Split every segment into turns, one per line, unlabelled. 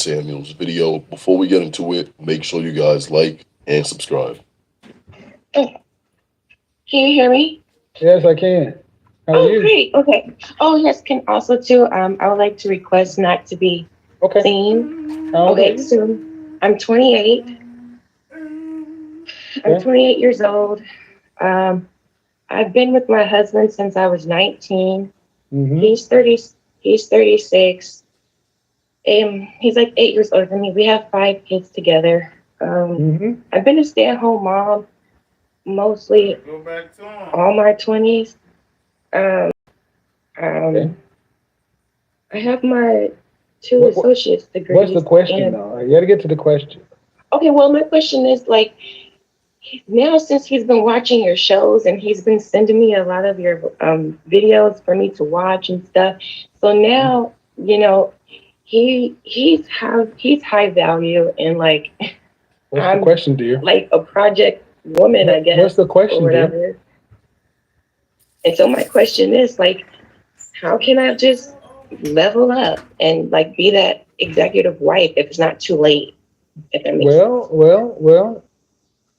Samuels video. Before we get into it, make sure you guys like and subscribe.
Oh, can you hear me?
Yes, I can. How are
Oh,
you?
great. Okay. Oh, yes. Can also too. I would like to request not to be
Okay.
seen.
How old are
Okay.
you?
So I'm 28. I'm
Okay.
28 years old. Um, I've been with my husband since I was 19.
Mm-hmm.
He's 30. He's 36. He's like 8 years older than me. We have 5 kids together.
Mm-hmm.
I've been a stay-at-home mom mostly
Go back to him.
all my 20s. Um,
Okay.
um, I have my two
What, what
associate's
what's the
degrees.
question
And
though? You got to get to the question.
okay, well, my question is like now since he's been watching your shows and he's been sending me a lot of your videos for me to watch and stuff. So now he's high value and like
What's the
I'm
question, dear?
like a project woman, I
What's
guess,
the
or
question, dear?
whatever. And so my question is like, how can I just level up and like be that executive wife if it's not too late, if that makes sense?
Well.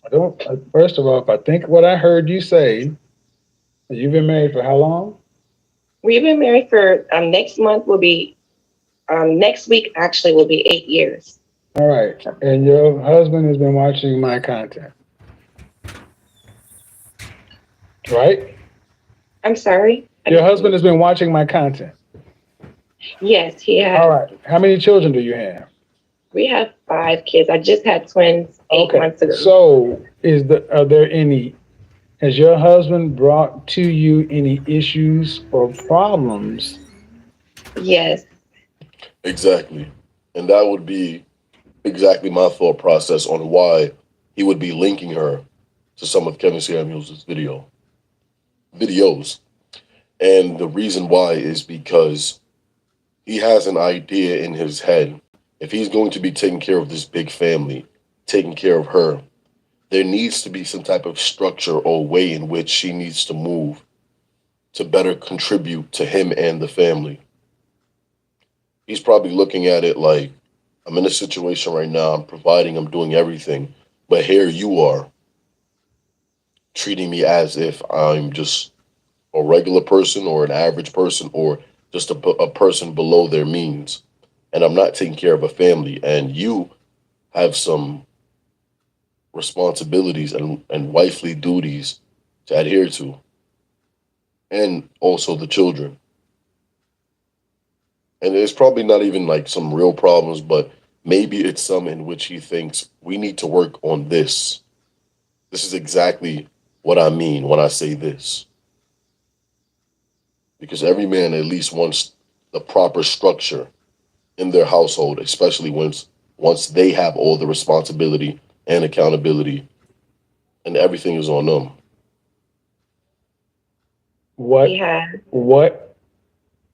I don't. First of all, if I think what I heard you say, you've been married for how long?
We've been married for next month will be next week actually will be 8 years.
All right. And your husband has been watching my content, right?
I'm sorry.
Your husband has been watching my content.
Yes, he
All
has.
right. How many children do you have?
We have 5 kids. I just had twins 8 months ago.
So are there any, has your husband brought to you any issues or problems?
Yes.
Exactly. And that would be exactly my thought process on why he would be linking her to some of Kevin Samuels' videos. And the reason why is because he has an idea in his head. If he's going to be taking care of this big family, taking care of her, there needs to be some type of structure or way in which she needs to move to better contribute to him and the family. He's probably looking at it like, I'm in a situation right now, I'm providing, I'm doing everything, but here you are treating me as if I'm just a regular person or an average person or just a person below their means. And I'm not taking care of a family. And you have some responsibilities and wifely duties to adhere to, and also the children. And it's probably not even like some real problems, but maybe it's some in which he thinks we need to work on this. This is exactly what I mean when I say this. Because every man at least wants the proper structure in their household, especially once they have all the responsibility and accountability and everything is on them.
What
He has.
what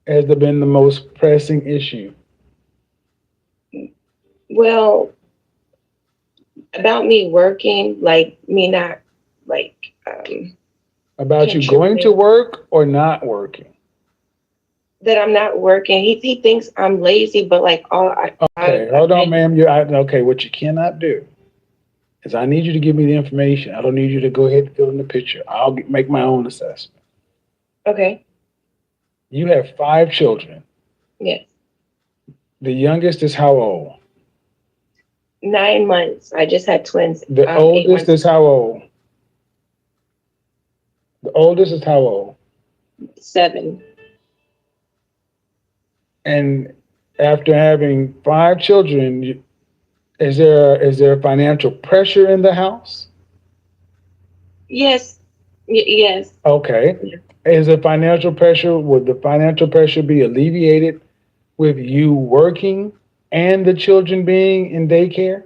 has been the most pressing issue?
Well, about me working, like me not like
About you going to
contributing,
work or not working?
that I'm not working. He thinks I'm lazy, but like all
Okay, hold on, ma'am. Okay. What you cannot do is I need you to give me the information. I don't need you to go ahead and fill in the picture. Make my own assessment.
okay.
You have 5 children.
Yes.
The youngest is how old?
9 months. I just had twins
The
8 months
oldest is how old? The oldest is how old?
7.
And after having 5 children, is there financial pressure in the house?
Yes. Yes.
Okay.
Yeah.
Is there financial pressure? Would the financial pressure be alleviated with you working and the children being in daycare?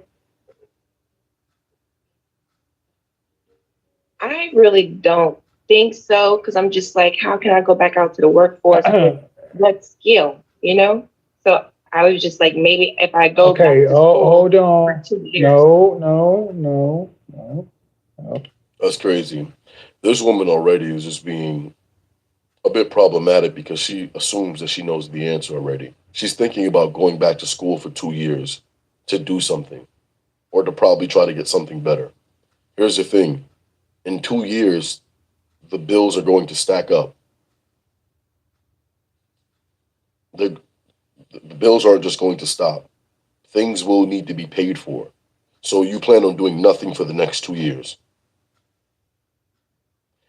I really don't think so because I'm just like, how can I go back out to the workforce with what skill, you know? So I was just like, maybe if I go
Okay,
back to school
hold
for
on.
2 years.
No.
That's crazy. This woman already is just being a bit problematic because she assumes that she knows the answer already. She's thinking about going back to school for 2 years to do something or to probably try to get something better. Here's the thing, in 2 years, the bills are going to stack up. The, the bills aren't just going to stop. Things will need to be paid for. So you plan on doing nothing for the next 2 years.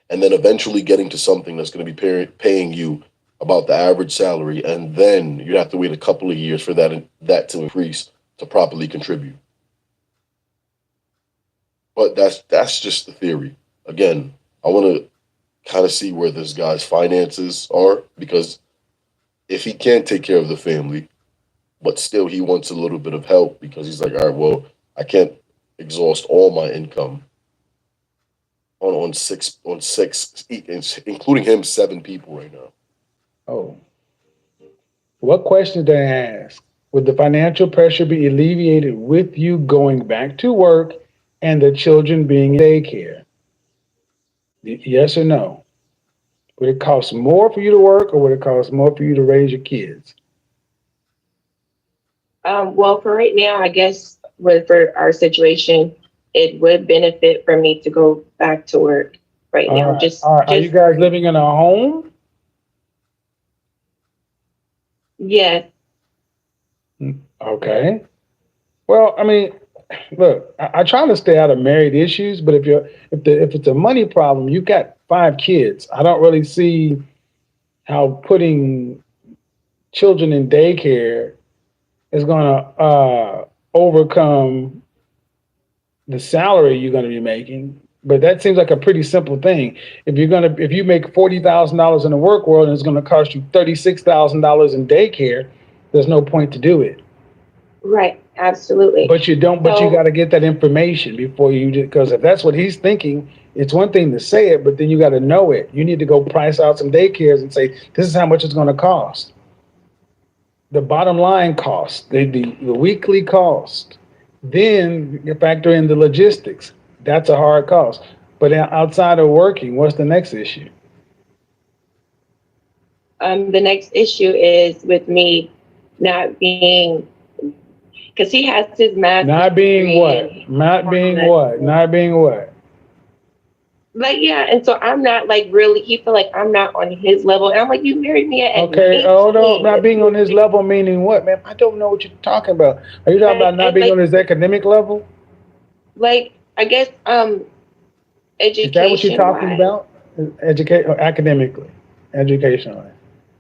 And then eventually getting to something that's going to be paying you about the average salary. And then you have to wait a couple of years for that to increase to properly contribute. But that's just the theory. Again, I want to kind of see where this guy's finances are, because if he can't take care of the family, but still he wants a little bit of help because he's like, all right, well, I can't exhaust all my income on six, including him, 7 people right now.
Oh, what question did I ask? Would the financial pressure be alleviated with you going back to work and the children being in daycare? Yes or no? Would it cost more for you to work, or would it cost more for you to raise your kids?
Well, for right now, I guess for our situation, it would benefit for me to go back to work right now.
All right. Are you guys living in a home?
Yes.
Okay. Well, I mean, look, I try to stay out of married issues, but if it's a money problem, you've got 5 kids. I don't really see how putting children in daycare is going to overcome the salary you're going to be making. But that seems like a pretty simple thing. If you make $40,000 in the work world and it's going to cost you $36,000 in daycare, there's no point to do it.
Right. Absolutely.
But you got to get that information before you do, because if that's what he's thinking, it's one thing to say it, but then you got to know it. You need to go price out some daycares and say, this is how much it's going to cost. The bottom line cost, the weekly cost. Then you factor in the logistics. That's a hard cost. But outside of working, what's the next issue?
The next issue is with me not being, because he has his math.
Not being what? Not being what? Not being what?
Like, yeah, and so I'm not like really, he feel like I'm not on his level. And I'm like, you married me at
okay,
18.
hold on. Not being on his level meaning what, man? I don't know what you're talking about. Are you talking about not being on his academic level?
Like, I guess, education.
Is that what you're talking about? Academically, educationally.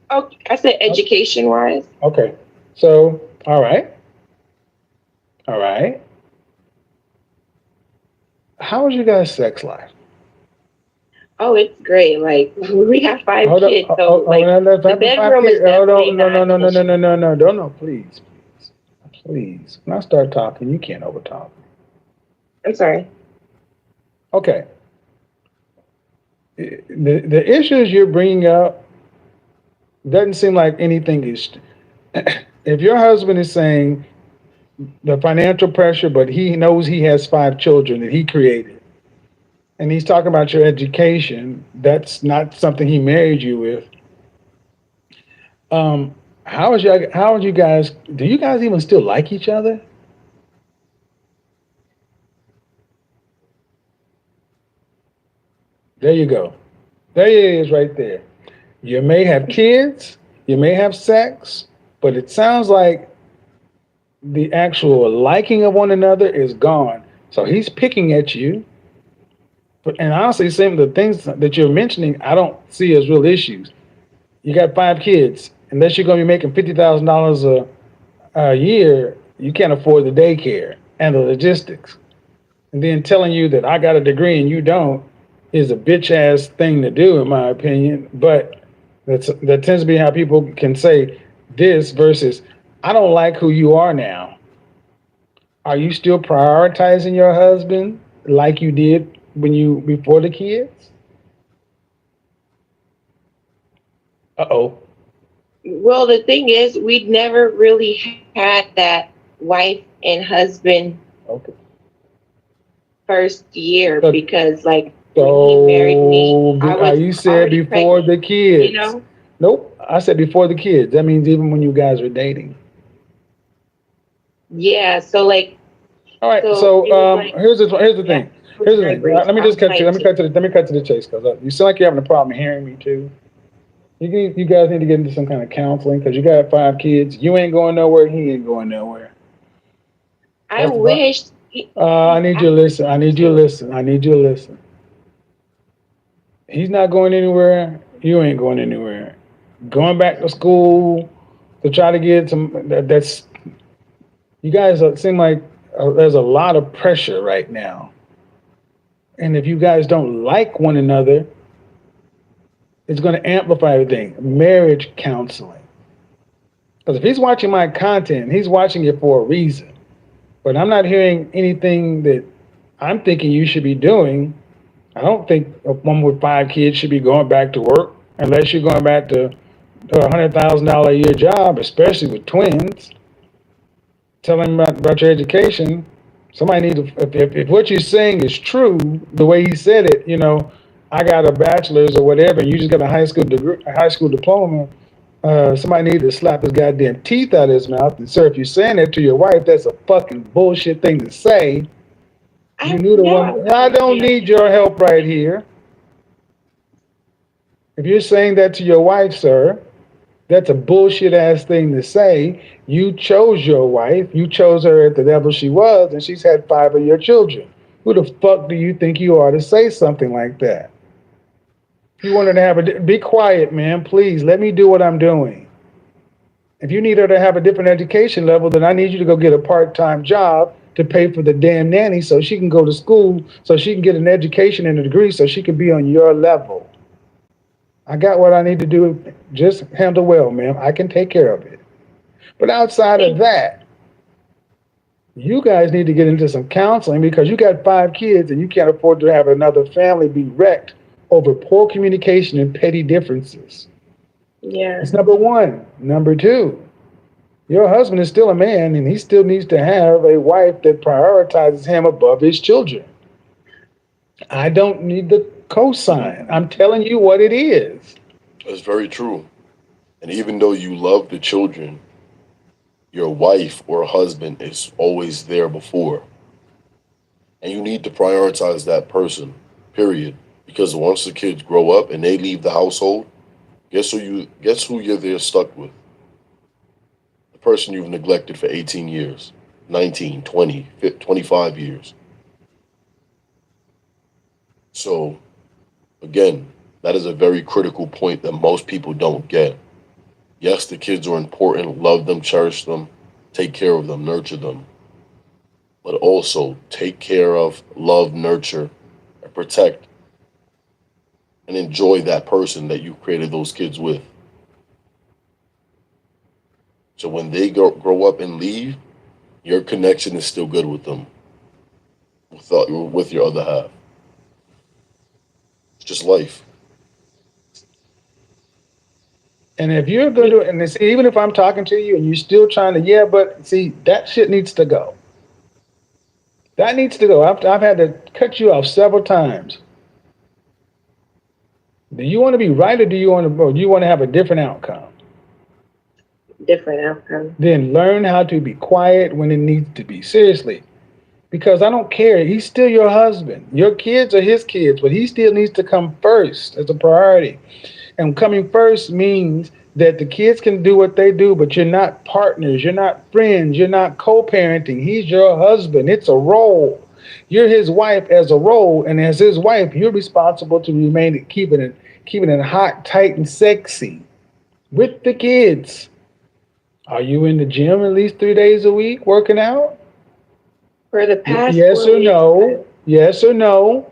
Oh, I said education wise.
Okay. So, all right. How is your guys' sex life?
Oh, it's great. Like, we have 5 kids. So, the bedroom is definitely
No, please. When I start talking, you can't overtalk.
I'm sorry.
Okay. The issues you're bringing up doesn't seem like anything is. If your husband is saying the financial pressure, but he knows he has 5 children that he created, and he's talking about your education, that's not something he married you with. How would you guys, do you guys even still like each other? There you go. There it is right there. You may have kids, you may have sex, but it sounds like the actual liking of one another is gone. So he's picking at you. And honestly, some of the things that you're mentioning, I don't see as real issues. You got 5 kids. Unless you're going to be making $50,000 a year, you can't afford the daycare and the logistics. And then telling you that I got a degree and you don't is a bitch ass thing to do, in my opinion. But that tends to be how people can say this versus, I don't like who you are now. Are you still prioritizing your husband like you did before the kids? Uh-oh.
Well, the thing is, we'd never really had that wife and husband first year because, like, when he married me, I was
you said before
pregnant,
the kids.
you know?
Nope. I said before the kids. That means even when you guys were dating.
Yeah, so like,
All right.
so
So
it was like,
here's the
yeah,
thing.
it was
Here's the
very
thing.
brief.
Let me
I
just
was
cut to
like,
let me cut to the chase because you sound like you're having a problem hearing me too. You guys need to get into some kind of counseling because you got 5 kids. You ain't going nowhere. He ain't going nowhere.
I
That's the problem.
wish
I
he's
need you to
asking
listen. I
me
need you to
to.
listen. I need you to listen. He's not going anywhere. You ain't going anywhere. Going back to school to try to get some. That's you guys seem like there's a lot of pressure right now. And if you guys don't like one another, it's going to amplify everything. Marriage counseling. Because if he's watching my content, he's watching it for a reason. But I'm not hearing anything that I'm thinking you should be doing. I don't think a woman with 5 kids should be going back to work unless you're going back to a $100,000 a year job, especially with twins. Tell them about your education. Somebody needs to, if what you're saying is true, the way he said it, I got a bachelor's or whatever, and you just got a high school degree, a high school diploma. Somebody needs to slap his goddamn teeth out of his mouth. And sir, if you're saying that to your wife, that's a fucking bullshit thing to say. You
I
knew the
know I'm
woman.
not
I don't
saying
need your help right here. If you're saying that to your wife, sir, that's a bullshit ass thing to say. You chose your wife. You chose her at the level she was, and she's had 5 of your children. Who the fuck do you think you are to say something like that? If you want her to have be quiet, man. Please let me do what I'm doing. If you need her to have a different education level, then I need you to go get a part-time job to pay for the damn nanny so she can go to school, so she can get an education and a degree, so she can be on your level. I got what I need to do. Just handle well, ma'am. I can take care of it. But outside of
thank
that, you guys need to get into some counseling because you got 5 kids and you can't afford to have another family be wrecked over poor communication and petty differences.
yeah.
That's number one. Number two, your husband is still a man and he still needs to have a wife that prioritizes him above his children. I don't need the cosign. I'm telling you what it is.
That's very true. And even though you love the children, your wife or husband is always there before. And you need to prioritize that person, period. Because once the kids grow up and they leave the household, guess who you're there stuck with? The person you've neglected for 18 years, 19, 20, 25 years. So again, that is a very critical point that most people don't get. Yes, the kids are important. Love them, cherish them, take care of them, nurture them. But also take care of, love, nurture, and protect and enjoy that person that you created those kids with. So when they grow up and leave, your connection is still good with them, with your other half. It's just life.
And if you're going to, and see, even if I'm talking to you and you're still trying to, yeah, but see, that shit needs to go. That needs to go. I've had to cut you off several times. Do you want to be right or do you want to have a different outcome?
Different outcome.
Then learn how to be quiet when it needs to be. Seriously. Because I don't care. He's still your husband. Your kids are his kids, but he still needs to come first as a priority. And coming first means that the kids can do what they do, but you're not partners, you're not friends, you're not co-parenting. He's your husband. It's a role. You're his wife as a role, and as his wife, you're responsible to remain keeping it hot, tight, and sexy with the kids. Are you in the gym at least 3 days a week working out?
For the past
Yes
four
or
weeks,
no? Yes or no?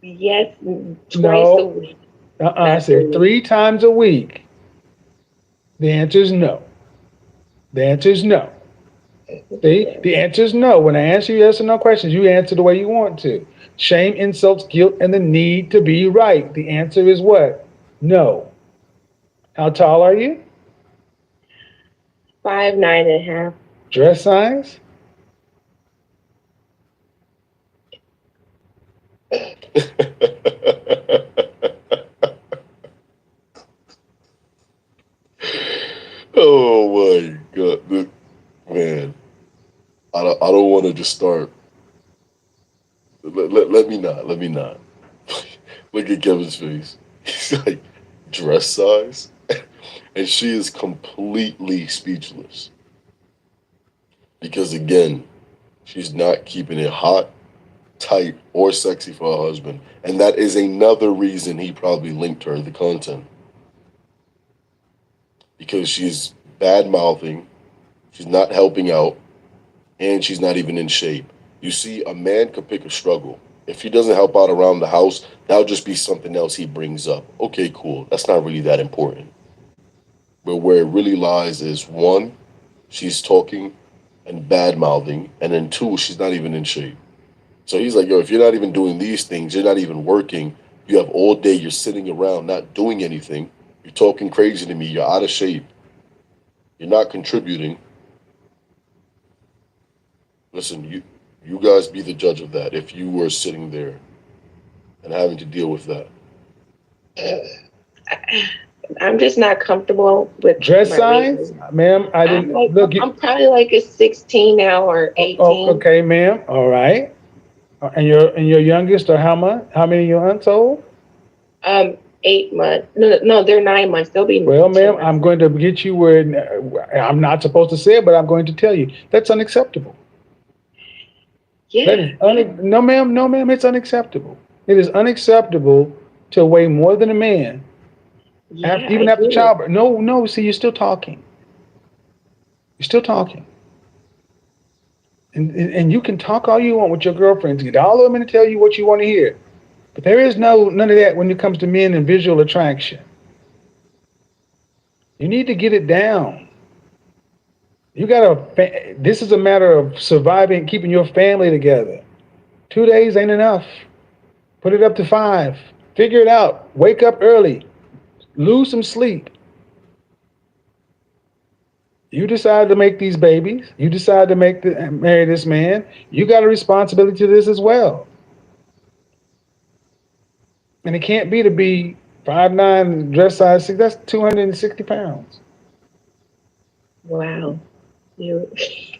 yes, twice a
No.
week,
I
not
said
3 weeks.
3 times a week. The answer is no. The answer is no. See, the answer is no. When I answer yes or no questions, you answer the way you want to. Shame, insults, guilt, and the need to be right. The answer is what? No. How tall are you?
5'9.5".
Dress size?
Oh my god, man! I don't want to just start. Let me not. Let me not. Look at Kevin's face. He's like dress size, and she is completely speechless because again, she's not keeping it hot, tight, or sexy for her husband, and that is another reason he probably linked her the content because she's bad mouthing, she's not helping out, and she's not even in shape. You see, a man could pick a struggle. If he doesn't help out around the house, that'll just be something else he brings up. Okay, cool. That's not really that important. But where it really lies is one, she's talking and bad mouthing, and then two, she's not even in shape. So he's like, yo, if you're not even doing these things, you're not even working, you have all day, you're sitting around not doing anything, you're talking crazy to me, you're out of shape, you're not contributing. Listen, you guys be the judge of that if you were sitting there and having to deal with that.
I'm just not comfortable with
Dress
my
size,
weight.
ma'am. I didn't look.
I'm probably like a 16 now or 18.
Oh, okay, ma'am. All right. And your youngest are how much? How many your aunts old?
8 months. No, they're 9 months. They'll be.
Well,
10
ma'am,
months.
I'm going to get you where I'm not supposed to say it, but I'm going to tell you that's unacceptable.
Yeah.
No, ma'am. No, ma'am. It's unacceptable. It is unacceptable to weigh more than a man,
Yeah,
even
I
after
do.
childbirth. No, no. See, you're still talking. You're still talking. And you can talk all you want with your girlfriends. Get all of them to tell you what you want to hear. But there is none of that when it comes to men and visual attraction. You need to get it down. This is a matter of surviving, keeping your family together. 2 days ain't enough. Put it up to 5. Figure it out. Wake up early. Lose some sleep. You decide to make these babies. You decide to marry this man. You got a responsibility to this as well. And it can't be to be 5'9", dress size 6. That's 260 pounds.
Wow. You,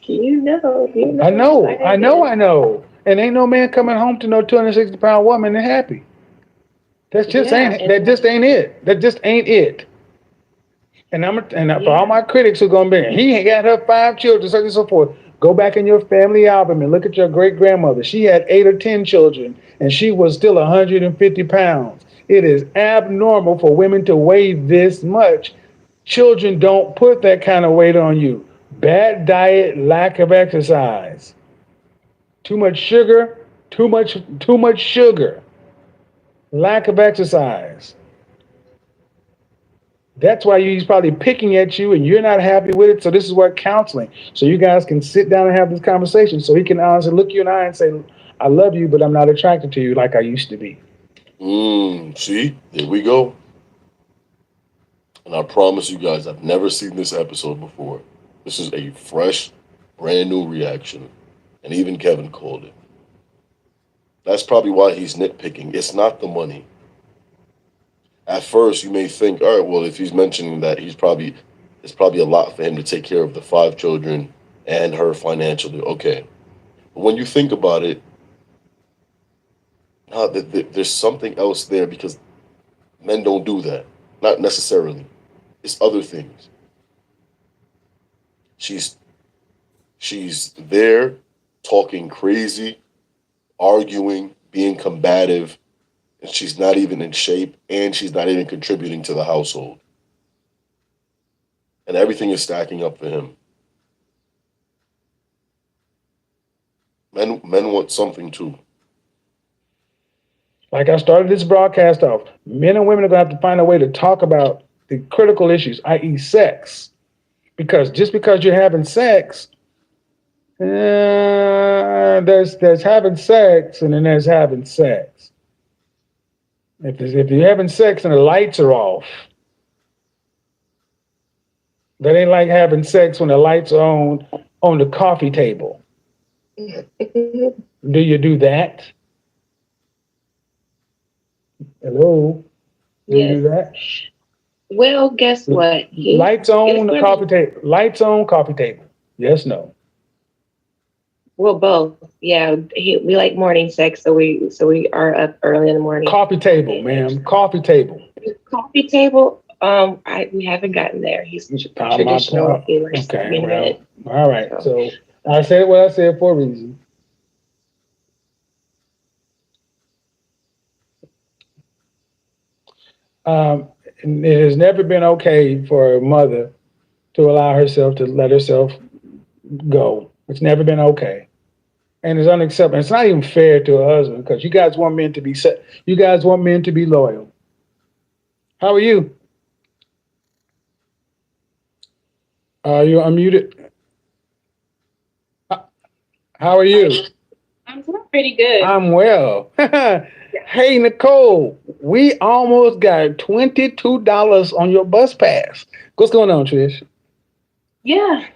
you
I
know,
know, I know, I know. And ain't no man coming home to no 260-pound woman and happy.
Yeah,
That just ain't it. That just ain't it. For all my critics who gonna be, he ain't got her 5 children, so on and so forth. Go back in your family album and look at your great grandmother. She had 8 or 10 children, and she was still 150 pounds. It is abnormal for women to weigh this much. Children don't put that kind of weight on you. Bad diet, lack of exercise, too much sugar, too much sugar, lack of exercise. That's why he's probably picking at you and you're not happy with it. So this is what counseling. So you guys can sit down and have this conversation. So he can honestly look you in the eye and say, I love you, but I'm not attracted to you like I used to be.
See, there we go. And I promise you guys, I've never seen this episode before. This is a fresh, brand new reaction. And even Kevin called it. That's probably why he's nitpicking. It's not the money. At first, you may think, all right, well, if he's mentioning that, it's probably a lot for him to take care of the 5 children and her financially. Okay. But when you think about it, there's something else there because men don't do that. Not necessarily. It's other things. She's she's there talking crazy, arguing, being combative, and she's not even in shape and she's not even contributing to the household. And everything is stacking up for him. Men want something too.
Like I started this broadcast off, men and women are going to have to find a way to talk about the critical issues, i.e., sex. Because just because you're having sex, there's having sex and then there's having sex. If you're having sex and the lights are off, that ain't like having sex when the lights are on the coffee table. Do you do that? Hello? Do you do that?
Well, guess what?
Lights on, the coffee table. Lights on, coffee table. Yes, no.
Well, both. Yeah, we like morning sex, so we are up early in the morning.
Coffee table, ma'am. Coffee table.
Coffee table. We haven't gotten there. He's traditional. He likes to be in bed.
All right. So I said what I said for a reason. It has never been okay for a mother to allow herself to let herself go. It's never been okay. And it's unacceptable. It's not even fair to a husband because you guys want men to be set. You guys want men to be loyal. How are you? Are you unmuted? How are you?
I'm doing pretty good.
I'm well. Hey, Nicole, we almost got $22 on your bus pass. What's going on, Trish?
Yeah.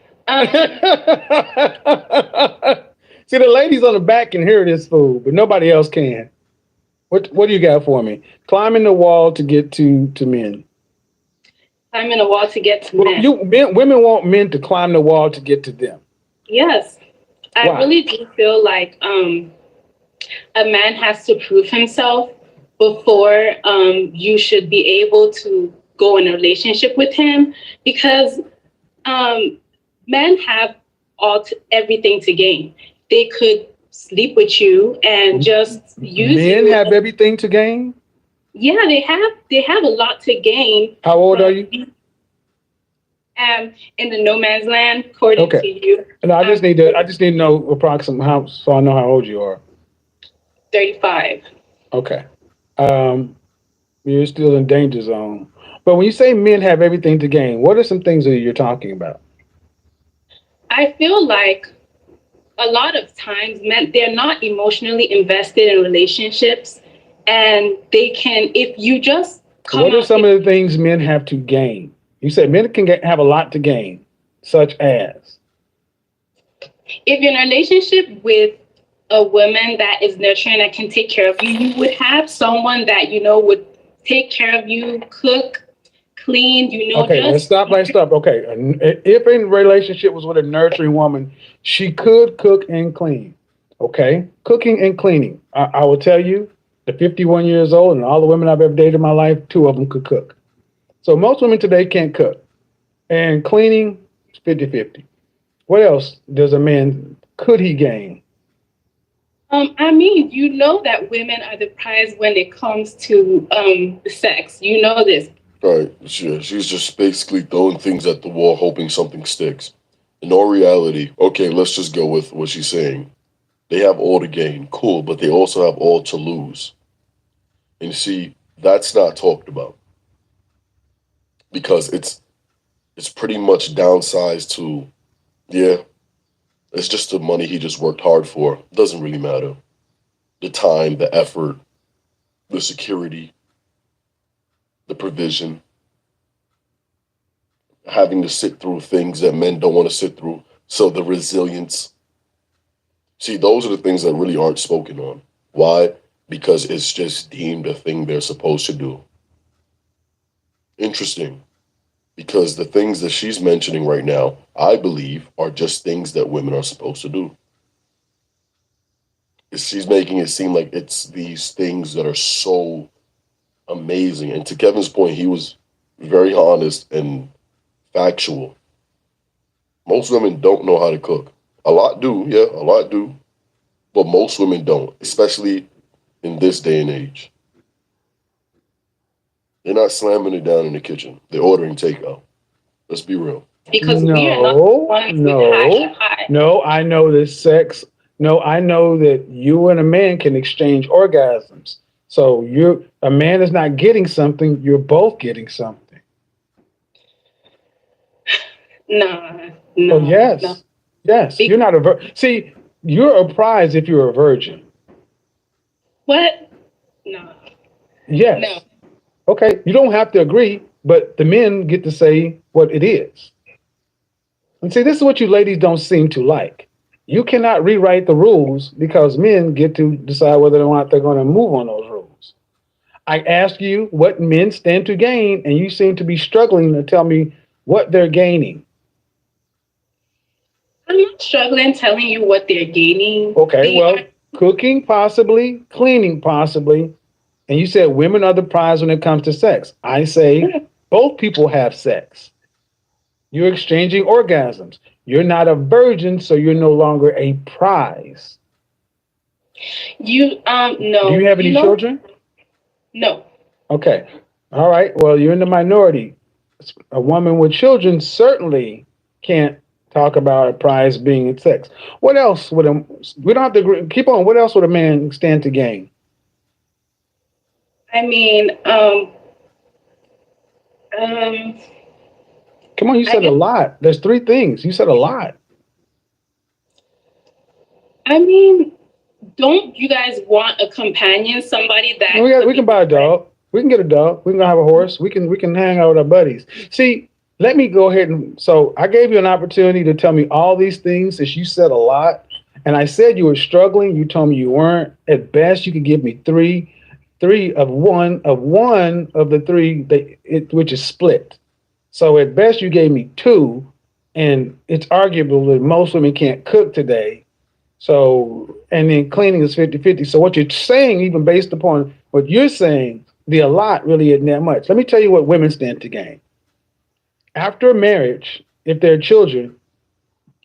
See, the ladies on the back can hear this fool, but nobody else can. What do you got for me? Climbing the wall to get to men.
Climbing the wall to get to men.
Women want men to climb the wall to get to them.
Yes. I really do feel like a man has to prove himself before you should be able to go in a relationship with him, because men have everything to gain. They could sleep with you and just use
men have everything to gain.
Yeah, they have a lot to gain.
How old are you?
In the no man's land, according to you.
No, I just need to know approximately how, so I know how old you are.
35.
Okay. You're still in danger zone. But when you say men have everything to gain, what are some things that you're talking about?
I feel like a lot of times men, they're not emotionally invested in relationships, and they can, if you just come
What are some of the things men have to gain? You said men can have a lot to gain, such as?
If you're in a relationship with a woman that is nurturing, that can take care of you, you would have someone that, would take care of you, cook, clean,
Okay, let's stop. Okay, if in relationship was with a nurturing woman, she could cook and clean. Okay, cooking and cleaning. I will tell you, the 51 years old and all the women I've ever dated in my life, 2 of them could cook. So most women today can't cook. And cleaning, 50-50. What else does a man, could he gain?
I mean, that women are the prize when it comes to sex. You know this.
Right. She's just basically throwing things at the wall, hoping something sticks. In all reality, okay, let's just go with what she's saying. They have all to gain, cool, but they also have all to lose. And see, that's not talked about. Because it's pretty much downsized to, it's just the money he just worked hard for. It doesn't really matter. The time, the effort, the security, the provision, having to sit through things that men don't want to sit through. So the resilience. See, those are the things that really aren't spoken on. Why? Because it's just deemed a thing they're supposed to do. Interesting. Because the things that she's mentioning right now, I believe, are just things that women are supposed to do. She's making it seem like it's these things that are so amazing. And to Kevin's point, he was very honest and factual. Most women don't know how to cook. A lot do, a lot do. But most women don't, especially in this day and age. They're not slamming it down in the kitchen. They're ordering takeout. Let's be real.
Because we are not the ones with high.
No, I know that sex. No, I know that you and a man can exchange orgasms. So a man is not getting something. You're both getting something.
No.
Oh, yes. No. Yes. You're not a virgin. See, you're a prize if you're a virgin.
What? No.
Yes.
No.
Okay, you don't have to agree, but the men get to say what it is. And see, this is what you ladies don't seem to like. You cannot rewrite the rules because men get to decide whether or not they're going to move on those rules. I asked you what men stand to gain, and you seem to be struggling to tell me what they're gaining.
I'm not struggling telling you what they're gaining.
Okay, well, cooking possibly, cleaning possibly, and you said women are the prize when it comes to sex. I say both people have sex. You're exchanging orgasms. You're not a virgin, so you're no longer a prize.
You no.
Do you have any children?
No.
Okay. All right. Well, you're in the minority. A woman with children certainly can't talk about a prize being in sex. What else would a we don't have to keep on. What else would a man stand to gain?
I mean,
Come on, you said a lot. There's three things. You said a lot.
I mean, don't you guys want a companion, somebody that
We can buy a dog. We can get a dog. We can have a horse. We can hang out with our buddies. See, let me go ahead and so I gave you an opportunity to tell me all these things since you said a lot. And I said you were struggling. You told me you weren't. At best, you could give me three of one of the three which is split. So at best, you gave me two, and it's arguable that most women can't cook today. So, and then cleaning is 50-50. So what you're saying, even based upon what you're saying, the a lot really isn't that much. Let me tell you what women stand to gain. After a marriage, if there are children,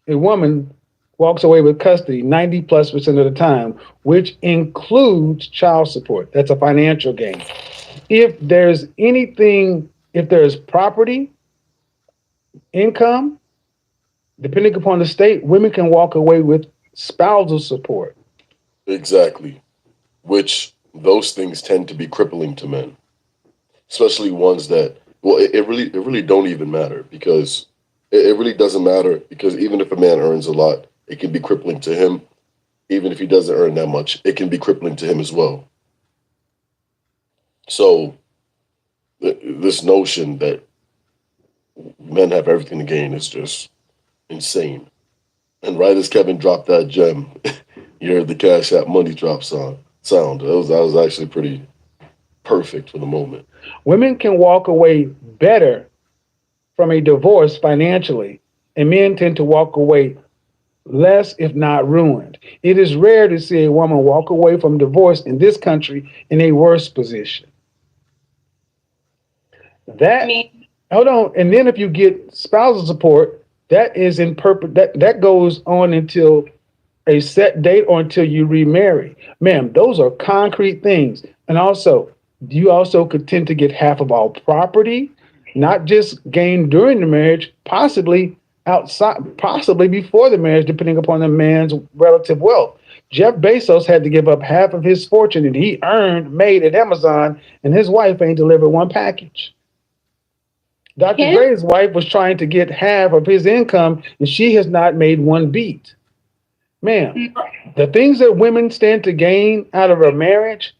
a woman walks away with custody 90+% of the time, which includes child support. That's a financial gain. If there's property, income, depending upon the state, women can walk away with spousal support.
Exactly. Which those things tend to be crippling to men, especially ones that, well, it really don't even matter because it really doesn't matter because even if a man earns a lot, it can be crippling to him. Even if he doesn't earn that much, it can be crippling to him as well. So this notion that men have everything to gain is just insane. And right as Kevin dropped that gem, you heard the Cash App money drop sound. That was actually pretty perfect for the moment.
Women can walk away better from a divorce financially, and men tend to walk away less, if not ruined. It is rare to see a woman walk away from divorce in this country in a worse position. Hold on, and then if you get spousal support, that is that goes on until a set date or until you remarry. Ma'am, those are concrete things. And also, you also could tend to get half of all property, not just gained during the marriage, possibly outside, possibly before the marriage, depending upon the man's relative wealth. Jeff Bezos had to give up half of his fortune that he made at Amazon, and his wife ain't delivered one package. Dr. Dre's wife was trying to get half of his income, and she has not made one beat. Ma'am, the things that women stand to gain out of a marriage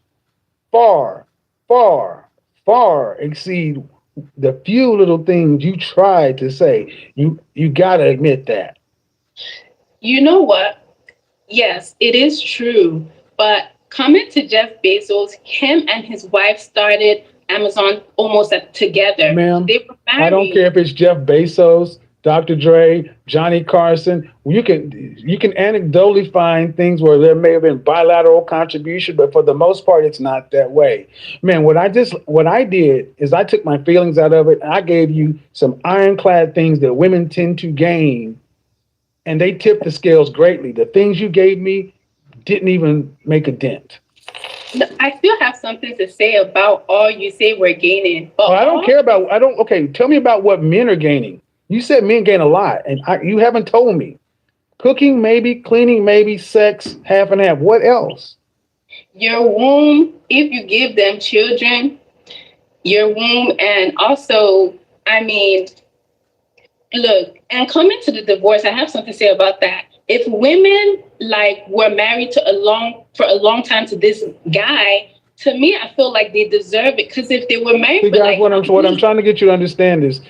far, far, far exceed the few little things you tried to say. You got to admit that.
You know what? Yes, it is true. But coming to Jeff Bezos, him and his wife started Amazon almost together.
Ma'am,
they were married.
I don't care if it's Jeff Bezos, Dr. Dre, Johnny Carson. You can anecdotally find things where there may have been bilateral contribution, but for the most part, it's not that way. Man, what I did is I took my feelings out of it. And I gave you some ironclad things that women tend to gain, and they tipped the scales greatly. The things you gave me didn't even make a dent.
I still have something to say about all you say we're gaining. But
okay, tell me about what men are gaining. You said men gain a lot, and you haven't told me. Cooking, maybe. Cleaning, maybe. Sex, half and half. What else?
Your womb, if you give them children, your womb, and also, I mean, look, and coming to the divorce, I have something to say about that. If women were married for a long time to this guy, to me, I feel like they deserve it. Because if they were married,
what I'm trying to get you to understand is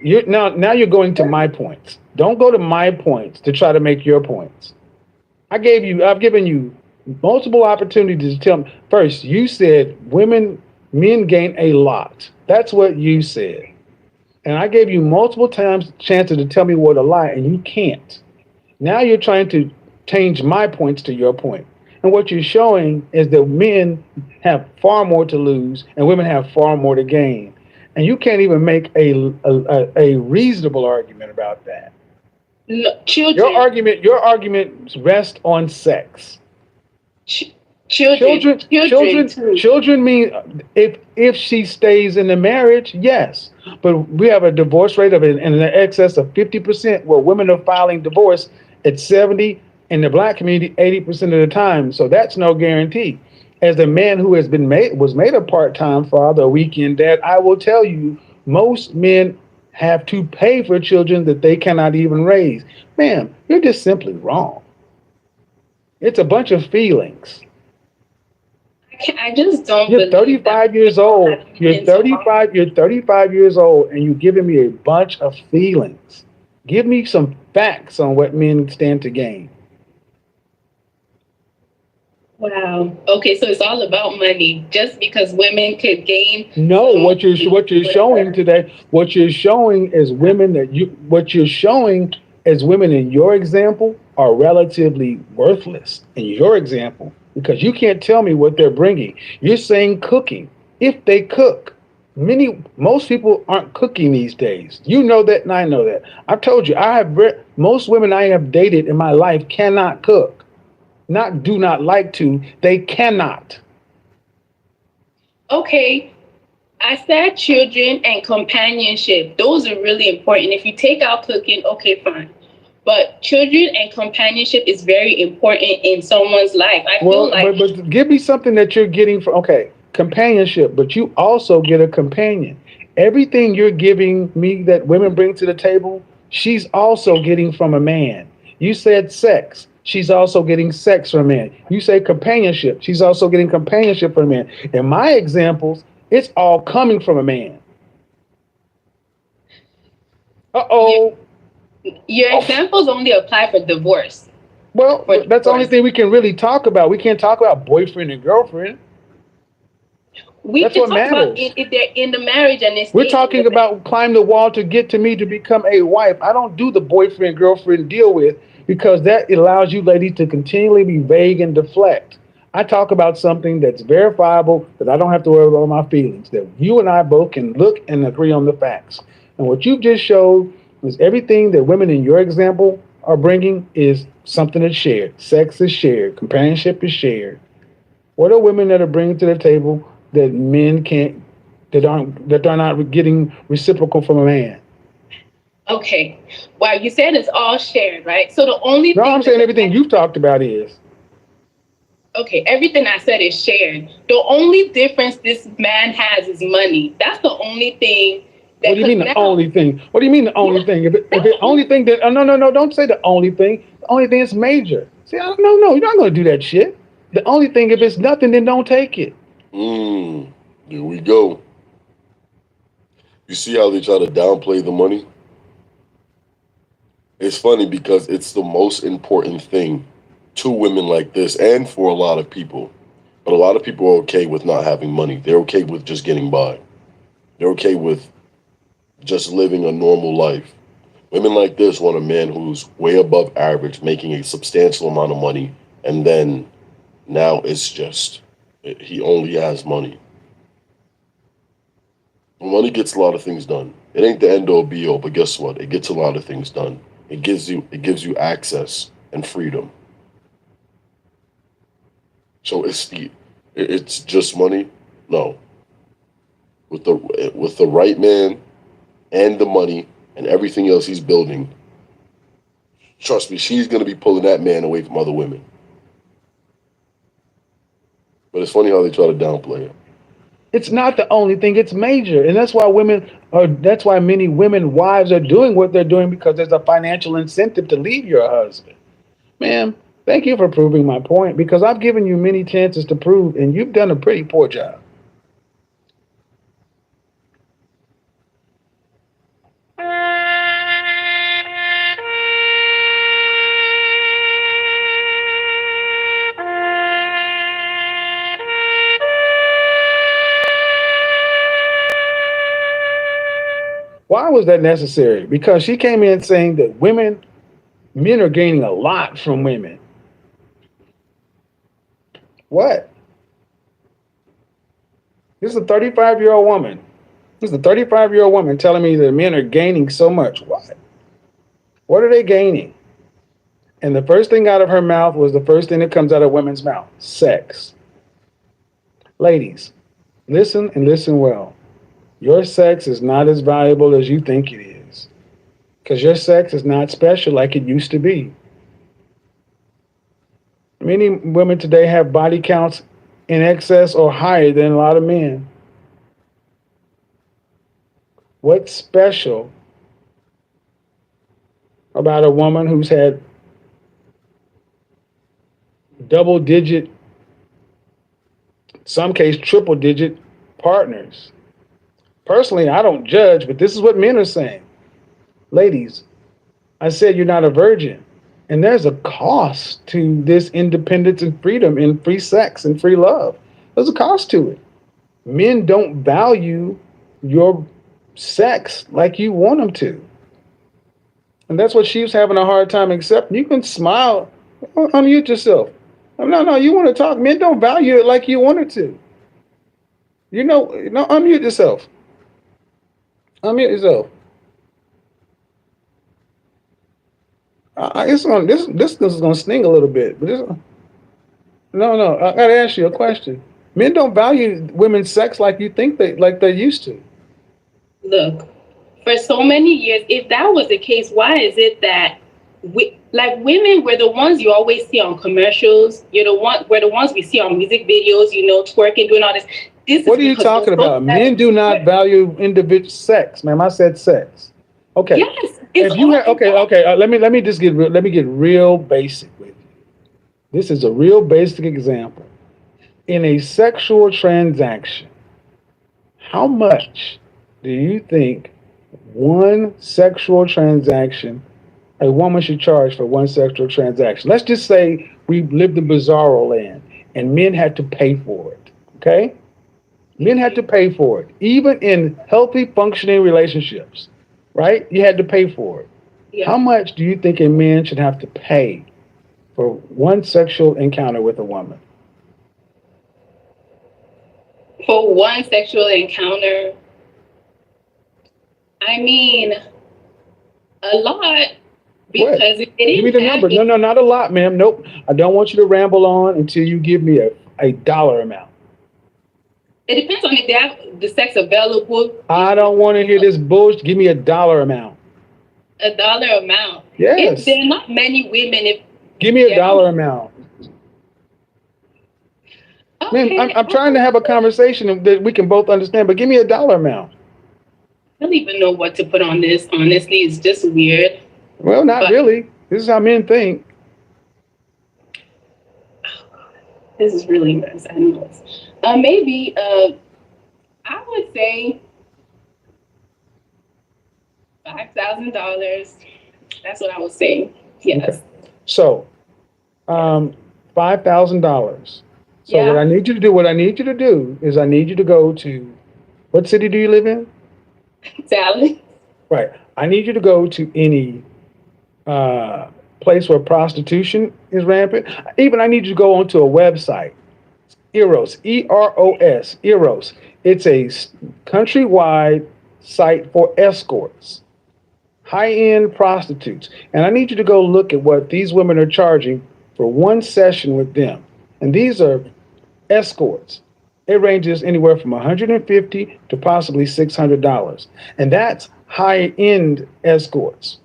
now you're going to my points. Don't go to my points to try to make your points. I've given you multiple opportunities to tell me. First, you said men gain a lot. That's what you said. And I gave you multiple times chances to tell me what a lie, and you can't. Now you're trying to change my points to your point. And what you're showing is that men have far more to lose and women have far more to gain. And you can't even make a reasonable argument about that.
No,
Your argument rests on sex.
ch- children too.
Children mean if she stays in the marriage, yes. But we have a divorce rate of in excess of 50%, where women are filing divorce at 70, in the black community 80% of the time. So that's no guarantee. As a man who was made a part-time father, a weekend dad, I will tell you, most men have to pay for children that they cannot even raise. Ma'am, you're just simply wrong. It's a bunch of feelings.
I just don't
You're
believe
35
that
years
people
old.
have
You're
mental health.
35. You're 35 years old, and you're giving me a bunch of feelings. Give me some facts on what men stand to gain.
Wow. Okay, so it's all about money. Just because women could gain
No,
some
what you're showing today, what you're showing is women that you what you're showing as women in your example are relatively worthless in your example, because you can't tell me what they're bringing. You're saying cooking. If they cook, most people aren't cooking these days. You know that, and I know that. I've told you, most women I have dated in my life cannot cook. Not do not like to, they cannot.
Okay, I said children and companionship. Those are really important. If you take out cooking, okay, fine. But children and companionship is very important in someone's life. I feel
Well,
like
but give me something that you're getting from, okay, companionship, but you also get a companion. Everything you're giving me that women bring to the table, she's also getting from a man. You said sex. She's also getting sex from a man. You say companionship. She's also getting companionship from a man. In my examples, it's all coming from a man. Uh
your,
oh.
your
Oh,
examples only apply for divorce.
well,
For
that's the only
divorce.
thing we can really talk about. We can't talk about boyfriend and girlfriend.
We
That's
can
what
talk about
matters.
if they're in the marriage and they
We're
stay in the
talking about climb the wall to get to me to become a wife. I don't do the boyfriend girlfriend deal with, because that allows you ladies to continually be vague and deflect. I talk about something that's verifiable, that I don't have to worry about my feelings, that you and I both can look and agree on the facts. And what you've just showed is everything that women in your example are bringing is something that's shared. Sex is shared, companionship is shared. What are women that are bringing to the table that men can't, that are not getting reciprocal from a man?
Okay. Well, you said it's all shared, right? So the only
No, I'm
thing that
saying everything you've talked about is.
okay, everything I said is shared. The only difference this man has is money. That's the only thing
What
that,
do you
because
mean the
now,
only thing? What do you mean the only
yeah,
thing? If
that's
it
the
only
only.
thing that, oh, no, no, no, don't say the only thing. The only thing is major. See, I don't, no, no, you're not going to do that shit. The only thing, if it's nothing, then don't take it.
Here we go. You see how they try to downplay the money? It's funny because it's the most important thing to women like this and for a lot of people. But a lot of people are okay with not having money. They're okay with just getting by. They're okay with just living a normal life. Women like this want a man who's way above average, making a substantial amount of money, and then now it's just he only has money. Money gets a lot of things done. It ain't the end all be all, but guess what? It gets a lot of things done. It gives you access and freedom. So it's just money? No. With the right man and the money and everything else he's building, trust me, she's gonna be pulling that man away from other women. But it's funny how they try to downplay it.
It's not the only thing, it's major. And that's why many women, wives, are doing what they're doing, because there's a financial incentive to leave your husband. Ma'am, thank you for proving my point, because I've given you many chances to prove, and you've done a pretty poor job. Why was that necessary? Because she came in saying that men are gaining a lot from women. What? This is a 35-year-old woman. This is a 35-year-old woman telling me that men are gaining so much. What? What are they gaining? And the first thing out of her mouth was the first thing that comes out of women's mouth: sex. Ladies, listen and listen well. Your sex is not as valuable as you think it is, because your sex is not special like it used to be. Many women today have body counts in excess or higher than a lot of men. What's special about a woman who's had double digit, some case triple digit partners? Personally, I don't judge, but this is what men are saying. Ladies, I said you're not a virgin. And there's a cost to this independence and freedom and free sex and free love. There's a cost to it. Men don't value your sex like you want them to. And that's what she was having a hard time accepting. You can smile, unmute yourself. No, you want to talk. Men don't value it like you want it to. Unmute yourself. Unmute yourself. This is gonna sting a little bit, but no. I gotta ask you a question. Men don't value women's sex like you think they used to.
Look, for so many years, if that was the case, why is it that women were the ones you always see on commercials? We're the ones we see on music videos, twerking, doing all this.
What are you talking about? Men do not value individual sex, ma'am. I said sex. Okay.
Yes.
If you have, okay. Let me get real basic with you. This is a real basic example. In a sexual transaction, how much do you think one sexual transaction a woman should charge for one sexual transaction? Let's just say we lived in bizarro land and men had to pay for it. Okay? Men had to pay for it. Even in healthy, functioning relationships, right? You had to pay for it. Yeah. How much do you think a man should have to pay for one sexual encounter with a woman?
For one sexual encounter, I mean, a lot. Because
what? Give me the number. No, not a lot, ma'am. Nope. I don't want you to ramble on until you give me a dollar amount.
It depends on if they have the sex available.
I don't want to hear this bullshit. Give me a dollar amount.
A dollar amount?
Yes.
If there are not many women.
Give me a dollar amount. Okay. Man, I'm trying to have a conversation that we can both understand, but give me a dollar amount.
I don't even know what to put on this. Honestly, it's just weird.
Well, not really. This is how men think.
This is really nice. I know this. Maybe I would say $5,000. That's what I was saying. Yes. Okay.
So, $5,000. So yeah. What I need you to do is I need you to go to, what city do you live in?
Dallas.
Right. I need you to go to any place where prostitution is rampant. Even I need you to go onto a website. Eros, E-R-O-S, Eros. It's a countrywide site for escorts, high-end prostitutes. And I need you to go look at what these women are charging for one session with them. And these are escorts. It ranges anywhere from $150 to possibly $600. And that's high-end escorts.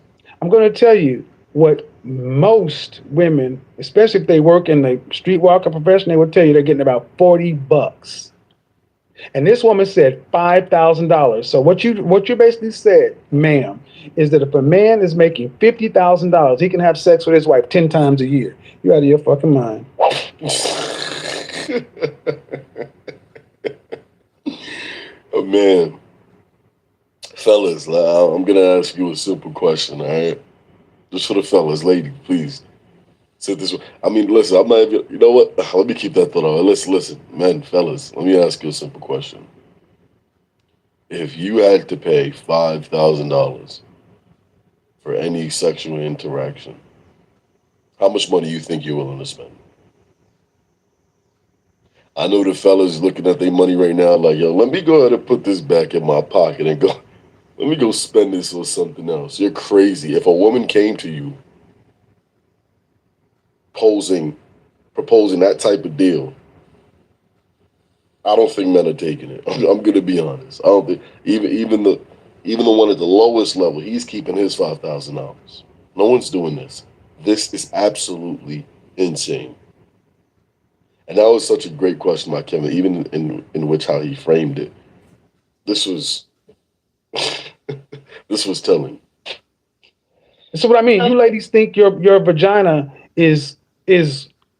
I'm going to tell you what most women, especially if they work in the streetwalker profession, they will tell you they're getting about $40. And this woman said $5,000. So what you basically said, ma'am, is that if a man is making $50,000, he can have sex with his wife 10 times a year. You're out of your fucking mind.
Oh, man. Fellas, I'm going to ask you a simple question, all right? Just for the fellas, lady, please. Sit this way. I mean, listen, I'm not even, you know what? Let me keep that thought on. Listen, men, fellas, let me ask you a simple question. If you had to pay $5,000 for any sexual interaction, how much money you think you're willing to spend? I know the fellas looking at their money right now like, yo, let me go ahead and put this back in my pocket and go, let me go spend this on something else. You're crazy. If a woman came to you proposing that type of deal, I don't think men are taking it. I'm gonna be honest. I don't think even the one at the lowest level, he's keeping his $5,000. No one's doing this. This is absolutely insane. And that was such a great question by Kevin, even in which how he framed it. This was this was telling.
So what I mean, you ladies think your vagina is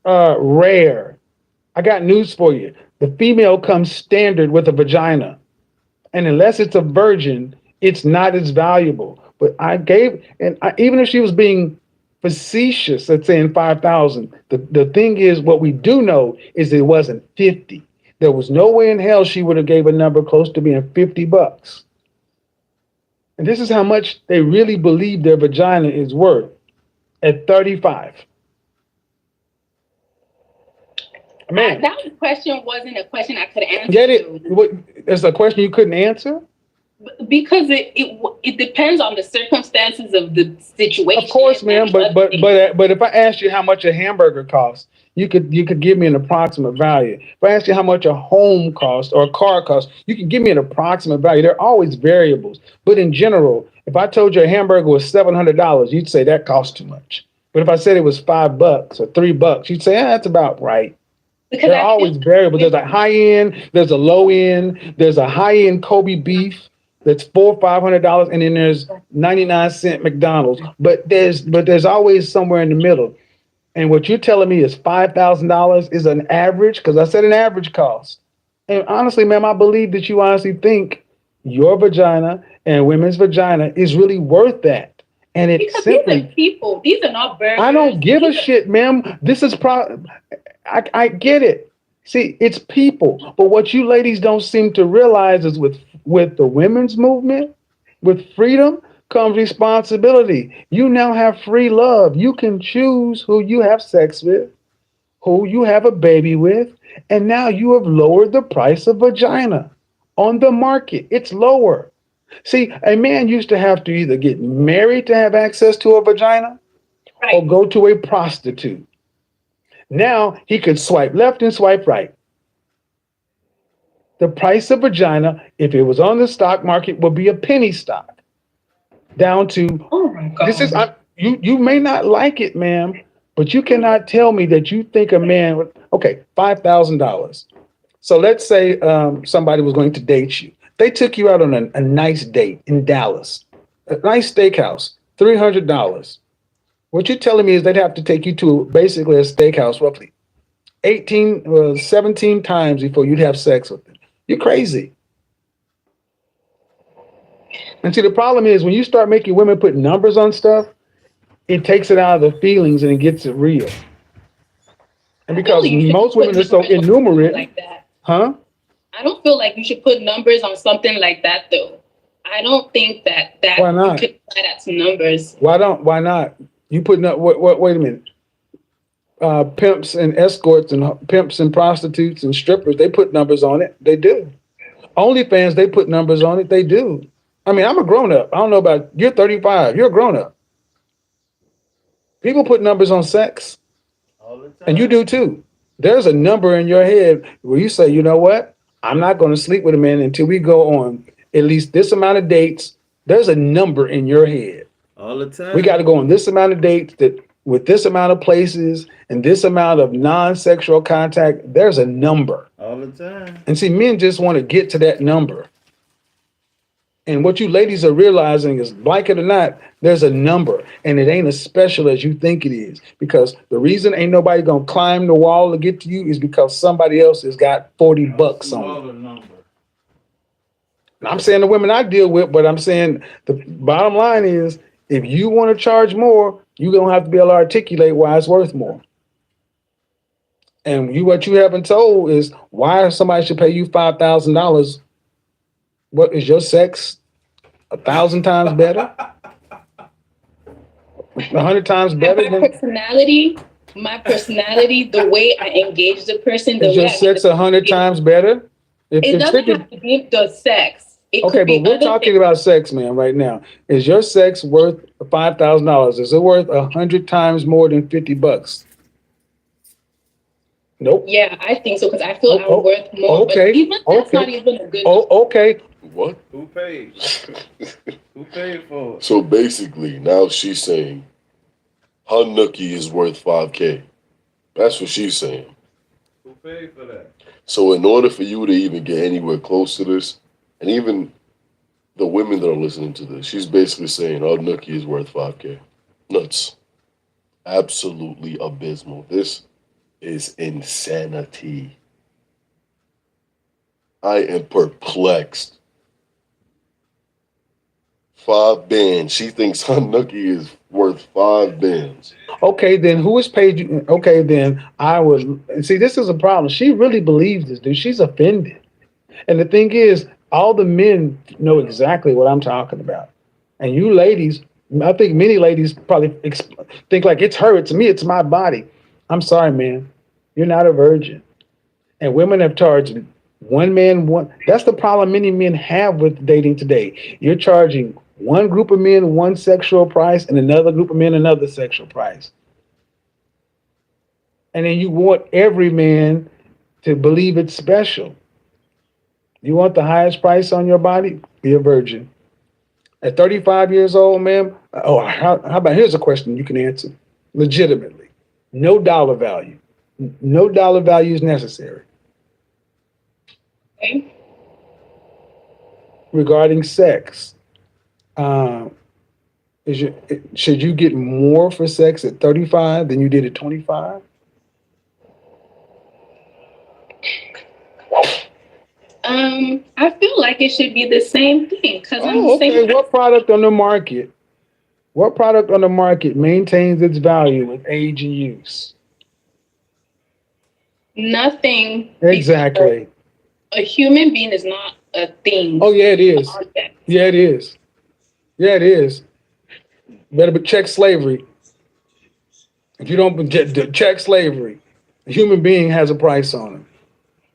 rare. I got news for you. The female comes standard with a vagina, and unless it's a virgin, it's not as valuable. But even if she was being facetious at saying 5,000, the thing is, what we do know is it wasn't 50. There was no way in hell she would have gave a number close to being $50. And this is how much they really believe their vagina is worth at 35. Man,
that question wasn't a question I could answer.
Get it? It's a question you couldn't answer?
Because it depends on the circumstances of the situation.
Of course, ma'am. But if I asked you how much a hamburger costs, you could give me an approximate value. If I asked you how much a home costs or a car costs, you can give me an approximate value. There are always variables. But in general, if I told you a hamburger was $700, you'd say that costs too much. But if I said it was $5 or $3, you'd say, that's about right. Because there are always variables. There's a high end, there's a low end, there's a high end Kobe beef that's $400 or $500, and then there's 99-cent McDonald's. But there's always somewhere in the middle. And what you're telling me is $5,000 is an average, because I said an average cost. And honestly, ma'am, I believe that you honestly think your vagina and women's vagina is really worth that. And it's
because
simply
these are people. These are not burgers.
I don't give a shit, ma'am. This is I get it. See, it's people. But what you ladies don't seem to realize is with the women's movement, with freedom comes responsibility. You now have free love. You can choose who you have sex with, who you have a baby with, and now you have lowered the price of vagina on the market. It's lower. See, a man used to have to either get married to have access to a vagina or go to a prostitute. Now he could swipe left and swipe right. The price of vagina, if it was on the stock market, would be a penny stock. Down to,
oh my God.
This is, you may not like it, ma'am, but you cannot tell me that you think a man would, okay, $5,000. So let's say somebody was going to date you. They took you out on a nice date in Dallas, a nice steakhouse, $300. What you're telling me is they'd have to take you to basically a steakhouse roughly 17 times before you'd have sex with them. You're crazy. And see, the problem is when you start making women put numbers on stuff, it takes it out of the feelings and it gets it real. And because most women are so innumerate.
Like that.
Huh?
I don't feel like you should put numbers on something like that, though. I don't think that
Why not?
you could apply that to numbers.
Why not? You putting up, wait a minute. Pimps and escorts and pimps and prostitutes and strippers, they put numbers on it. They do. OnlyFans, they put numbers on it. They do. I mean, I'm a grown up. I don't know about, you're 35. You're a grown up. People put numbers on sex.
All the time.
And you do too. There's a number in your head where you say, you know what? I'm not going to sleep with a man until we go on at least this amount of dates. There's a number in your head.
All the time.
We got to go on this amount of dates that with this amount of places and this amount of non-sexual contact. There's a number.
All the time.
And see, men just want to get to that number. And what you ladies are realizing is, like it or not, there's a number, and it ain't as special as you think it is. Because the reason ain't nobody gonna climb the wall to get to you is because somebody else has got $40 on it. And I'm saying the women I deal with, but I'm saying the bottom line is, if you want to charge more, you're gonna have to be able to articulate why it's worth more. And what you haven't told is why somebody should pay you $5,000 What is your sex 1,000 times better? 100 times better
My
than
personality, the way I engage the person, the
is
way
your sex 100 times better? If
it
it's
doesn't
50,
have to be the sex. It
okay,
could
but
be
we're
other
talking
things.
about sex, man, right now. Is your sex worth $5,000? Is it worth 100 times more than $50? Nope.
Yeah, I think so because I feel
Oh,
I'm worth more.
okay,
But even that's
okay.
not even a good.
Oh, okay.
What?
Who paid? Who paid for it?
So basically, now she's saying her nookie is worth 5K. That's what she's saying.
Who paid for that?
So in order for you to even get anywhere close to this, and even the women that are listening to this, she's basically saying her nookie is worth 5K. Nuts. Absolutely abysmal. This is insanity. I am perplexed. 5 bands. She thinks her nookie is worth 5 bands.
Okay, then who has paid you? Okay, then I would see. This is a problem. She really believes this, dude. She's offended. And the thing is, all the men know exactly what I'm talking about. And you ladies, I think many ladies probably think like it's her, it's me, it's my body. I'm sorry, man. You're not a virgin. And women have charged one man one. That's the problem many men have with dating today. You're charging one group of men one sexual price and another group of men another sexual price. And then you want every man to believe it's special. You want the highest price on your body? Be a virgin. At 35 years old, ma'am, how about here's a question you can answer legitimately. No dollar value. No dollar value is necessary.
Okay.
Regarding sex, uh, should you get more for sex at 35 than you did at 25?
I feel like it should be the same thing because I'm
Oh,
the
okay.
same.
What product on the market? What product on the market maintains its value with age and use?
Nothing.
Exactly.
A human being is not a thing.
Oh yeah, it is.
Object.
Yeah, it is. Yeah, it is. Better check slavery. If you don't check slavery, a human being has a price on it.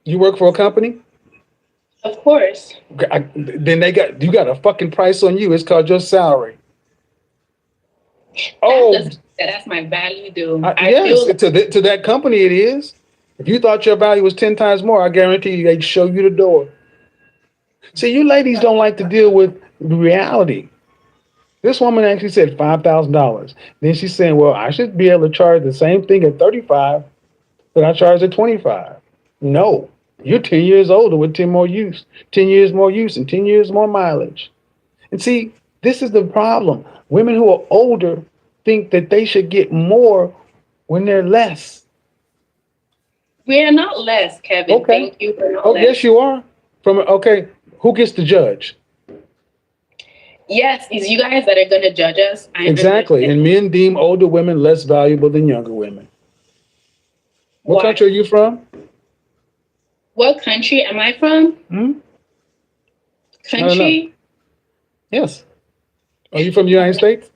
You work for a company,
Of course.
then you got a fucking price on you. It's called your salary. Oh,
That's my value, though.
yes, to that company it is. If you thought your value was 10 times more, I guarantee you they'd show you the door. See, you ladies don't like to deal with reality. This woman actually said $5,000. Then she's saying, well, I should be able to charge the same thing at 35 that I charge at 25. No, you're 10 years older with 10 years more use, and 10 years more mileage. And see, this is the problem. Women who are older think that they should get more when they're less.
We're not less, Kevin.
Okay.
Thank you for not
Oh,
less.
yes, you are. Okay, who gets to judge?
Yes, it's you guys that are going to judge us.
Exactly. And men deem older women less valuable than younger women. What
Why?
country are you from?
What country am I from?
Hmm?
Country?
Yes. Are you from the United States?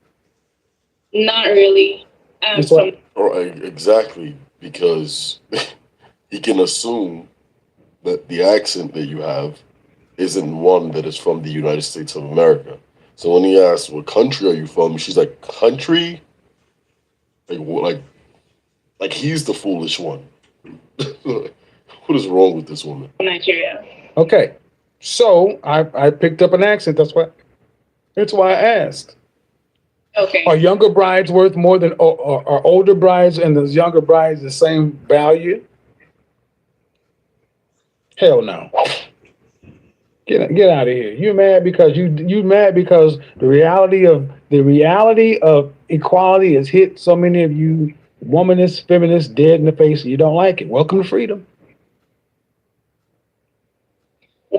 Not really. I'm
That's what-
All right, exactly. Because he can assume that the accent that you have isn't one that is from the United States of America. So when he asks, "What country are you from?" she's like, "Country." Like he's the foolish one. What is wrong with this woman?
Nigeria.
Okay. So I picked up an accent. That's why I asked.
Okay.
Are younger brides worth more than are older brides and those younger brides the same value? Hell no. Get out of here. You mad because the reality of equality has hit so many of you womanists, feminists dead in the face and you don't like it. Welcome to freedom.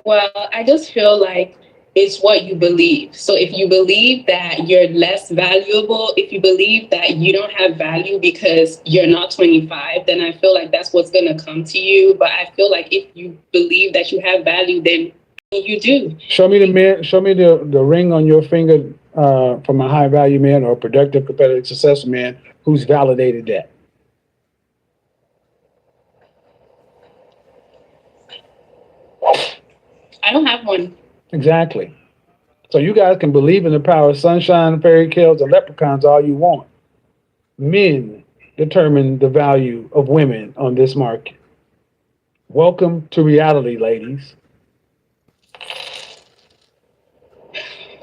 Well, I just feel like it's what you believe. So if you believe that you're less valuable, if you believe that you don't have value because you're not 25, then I feel like that's what's going to come to you. But I feel like if you believe that you have value, then You do.
Show me the man. Show me the ring on your finger from a high value man or a productive, competitive, successful man who's validated that.
I don't have one.
Exactly. So you guys can believe in the power of sunshine, fairy tales, and leprechauns all you want. Men determine the value of women on this market. Welcome to reality, ladies.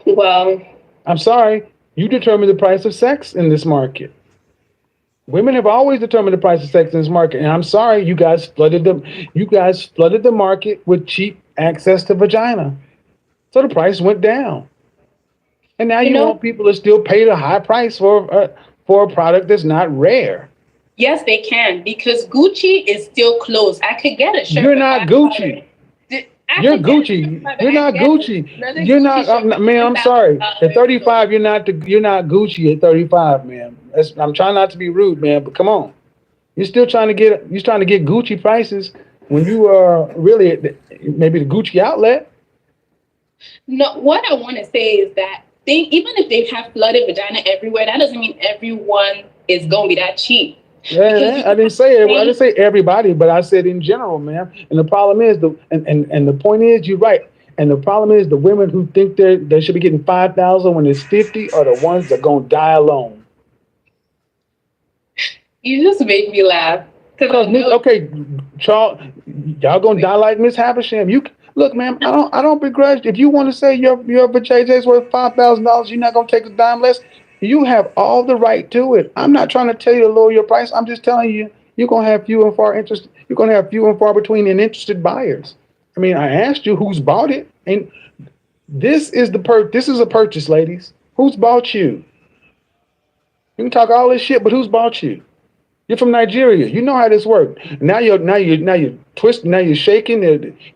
Well,
I'm sorry, you determine the price of sex in this market. Women have always determined the price of sex in this market, and I'm sorry, you guys flooded the market with cheap access to vagina. So the price went down. And now you want people to still pay the high price for a product that's not rare.
Yes, they can, because Gucci is still closed. I could get a shirt.
You're not Gucci. You're Gucci. You're not Gucci. You're not, man. I'm sorry. At 35, you're not Gucci at 35, man. I'm trying not to be rude, man, but come on. You're still trying to get Gucci prices when you are really at maybe the Gucci outlet.
No, what I want to say is that even if they have flooded vagina everywhere, that doesn't mean everyone is going to be that cheap.
Yeah, I didn't say everybody, but I said in general, man. And the problem is and the point is, you're right. And the problem is the women who think they should be getting 5,000 when it's 50 are the ones that are gonna die alone.
You just make me laugh.
Okay, Charles, y'all gonna die like Miss Havisham. You look, man. I don't begrudge. If you want to say your vajayjay's worth $5,000, you're not gonna take a dime less. You have all the right to it. I'm not trying to tell you to lower your price. I'm just telling you you're gonna have few and far between and interested buyers. I mean, I asked you who's bought it, and this is a purchase, ladies. Who's bought you? You can talk all this shit, but who's bought you? You're from Nigeria. You know how this works. Now you're twisting. Now you're shaking.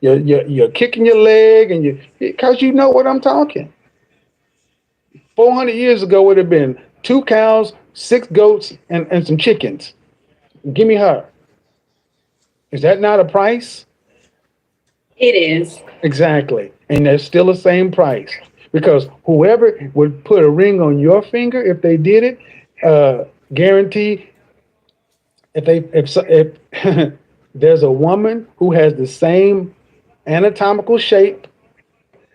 You're kicking your leg, because you know what I'm talking. 400 years ago would have been 2 cows, 6 goats, and some chickens. Give me her. Is that not a price?
It is.
Exactly. And that's still the same price. Because whoever would put a ring on your finger, if they did it, guarantee if there's a woman who has the same anatomical shape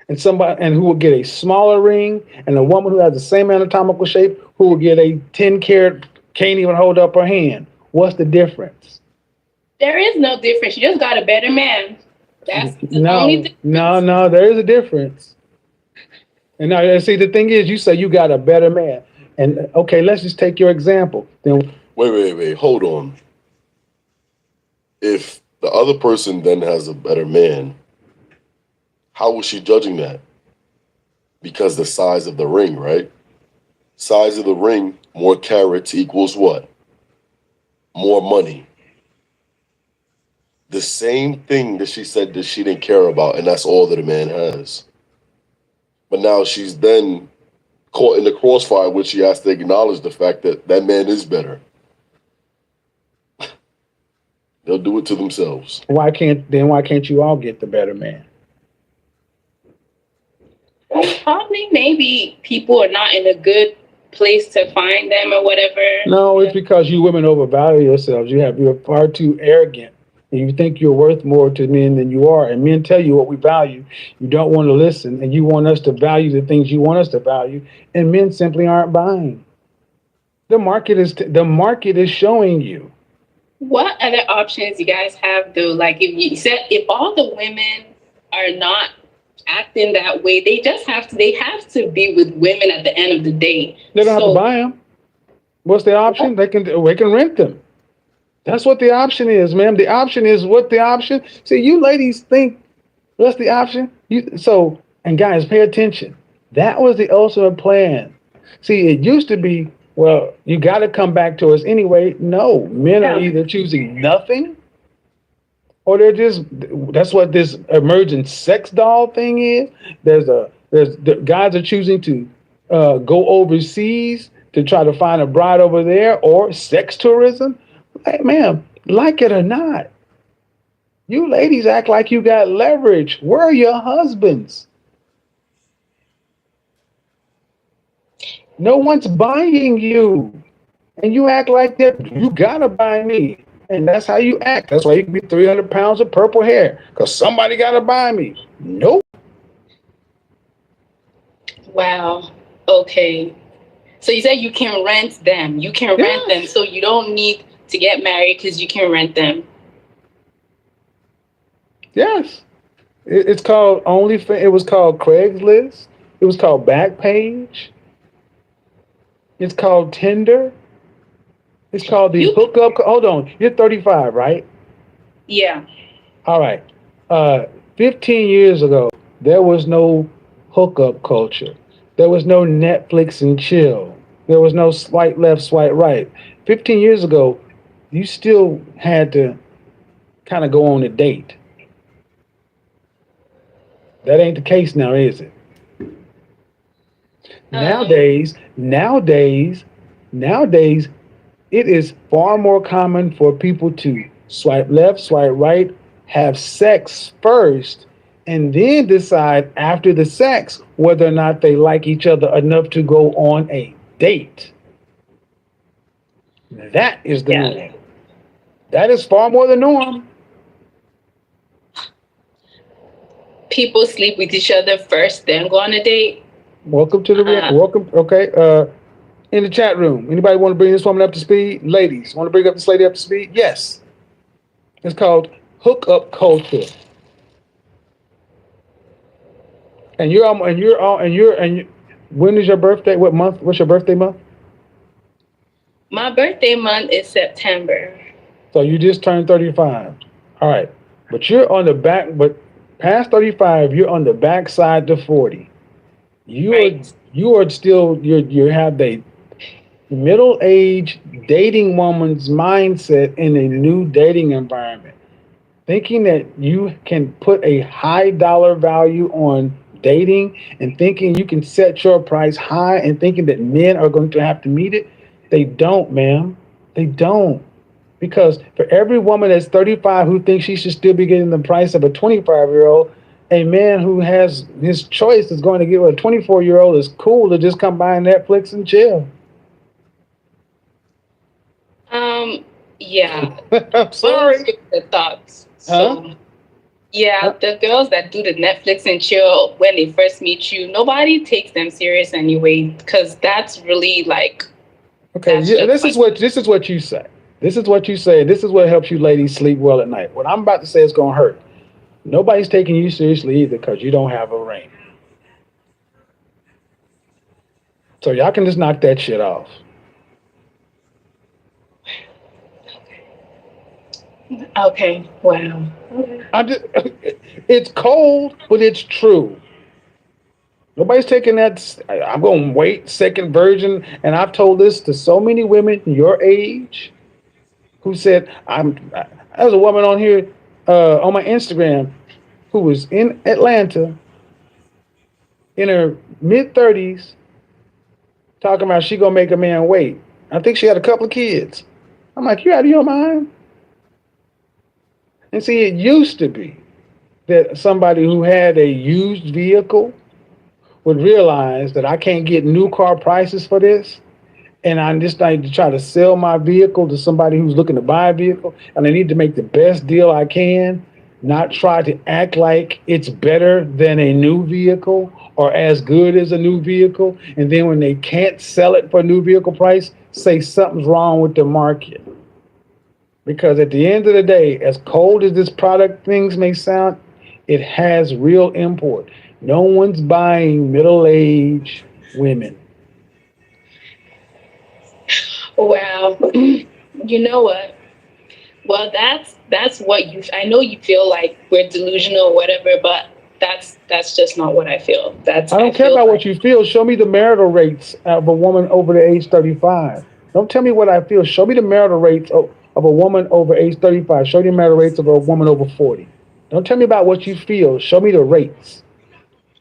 and who will get a smaller ring, and a woman who has the same anatomical shape who will get a 10 carat, can't even hold up her hand. What's the difference?
There is no difference. You just got a better man. That's the only difference.
No, there is a difference. And now, see, the thing is, you say you got a better man. And okay, let's just take your example. Then
Wait, hold on. If the other person then has a better man, how was she judging that? Because the size of the ring, right? Size of the ring, more carats equals what? More money. The same thing that she said that she didn't care about, and that's all that a man has. But now she's then caught in the crossfire, which she has to acknowledge the fact that that man is better. They'll do it to themselves.
Why can't you all get the better man?
Probably, maybe people are not in a good place to find them or whatever.
No, it's because you women overvalue yourselves. You're far too arrogant. And you think you're worth more to men than you are. And men tell you what we value. You don't want to listen, and you want us to value the things you want us to value, and men simply aren't buying. The market is showing you.
What other options you guys have though? Like if all the women are not acting that way, they have to be with women at the end of the day.
They don't have to buy them. What's the option? They can rent them. That's what the option is, ma'am. The option is what the option. See, you ladies think what's the option? And guys, pay attention. That was the ultimate plan. See, it used to be, well, you got to come back to us anyway. No, men are either choosing nothing, or that's what this emergent sex doll thing is. The guys are choosing to go overseas to try to find a bride over there, or sex tourism. Hey, ma'am, like it or not, You ladies act like you got leverage. Where are your husbands? No one's buying you. And you act like that. You gotta buy me. And that's how you act. That's why you can be 300 pounds of purple hair. Because somebody gotta buy me. Nope.
Wow. Okay. So you said you can rent them. You can rent them, so you don't need to get married because you can rent them.
Yes. It's called OnlyFans. It was called Craigslist. It was called Backpage. It's called Tinder. It's called the hookup. Hold on. You're 35, right?
Yeah.
All right. 15 years ago, there was no hookup culture. There was no Netflix and chill. There was no swipe left, swipe right. 15 years ago, you still had to kind of go on a date. That ain't the case now, is it? Nowadays, it is far more common for people to swipe left, swipe right, have sex first, and then decide after the sex whether or not they like each other enough to go on a date. That is the norm. That is far more the norm.
People sleep with each other first, then go on a date.
Welcome to the welcome. Okay. In the chat room, anybody want to bring this woman up to speed? Ladies, want to bring up this lady up to speed? Yes. It's called hookup culture. And when is your birthday? What month? What's your birthday month?
My birthday month is September.
So you just turned 35. All right. But you're on the back, but past 35, you're on the back side to 40. You are still you have the middle-aged dating woman's mindset in a new dating environment. Thinking that you can put a high dollar value on dating and thinking you can set your price high and thinking that men are going to have to meet it. They don't, ma'am. They don't. Because for every woman that's 35 who thinks she should still be getting the price of a 25-year-old, a man who has his choice is going to give a 24-year-old is cool to just come by Netflix and chill.
Yeah.
I'm sorry.
The thoughts. So, yeah, the girls that do the Netflix and chill when they first meet you, nobody takes them serious anyway, because that's really like.
Okay, this is what you say. This is what you say. This is what helps you ladies sleep well at night. What I'm about to say is going to hurt. Nobody's taking you seriously either because you don't have a ring. So y'all can just knock that shit off.
Okay. Wow.
It's cold, but it's true. Nobody's taking that. I'm going to wait, second virgin. And I've told this to so many women your age who said, there's a woman on here on my Instagram who was in Atlanta in her mid-30s talking about she going to make a man wait. I think she had a couple of kids. I'm like, you out of your mind? And see, it used to be that somebody who had a used vehicle would realize that I can't get new car prices for this. And I just need to try to sell my vehicle to somebody who's looking to buy a vehicle. And I need to make the best deal I can, not try to act like it's better than a new vehicle or as good as a new vehicle. And then when they can't sell it for a new vehicle price, say something's wrong with the market. Because at the end of the day, as cold as this product things may sound, it has real import. No one's buying middle-aged women.
Wow. You know what? Well, that's what I know you feel like we're delusional or whatever, but that's just not what I feel. I
don't care about what you feel. Show me the marital rates of a woman over the age 35. Don't tell me what I feel. Show me the marital rates of a woman over age 35. Show me the marital rates of a woman over 40. Don't tell me about what you feel. Show me the rates.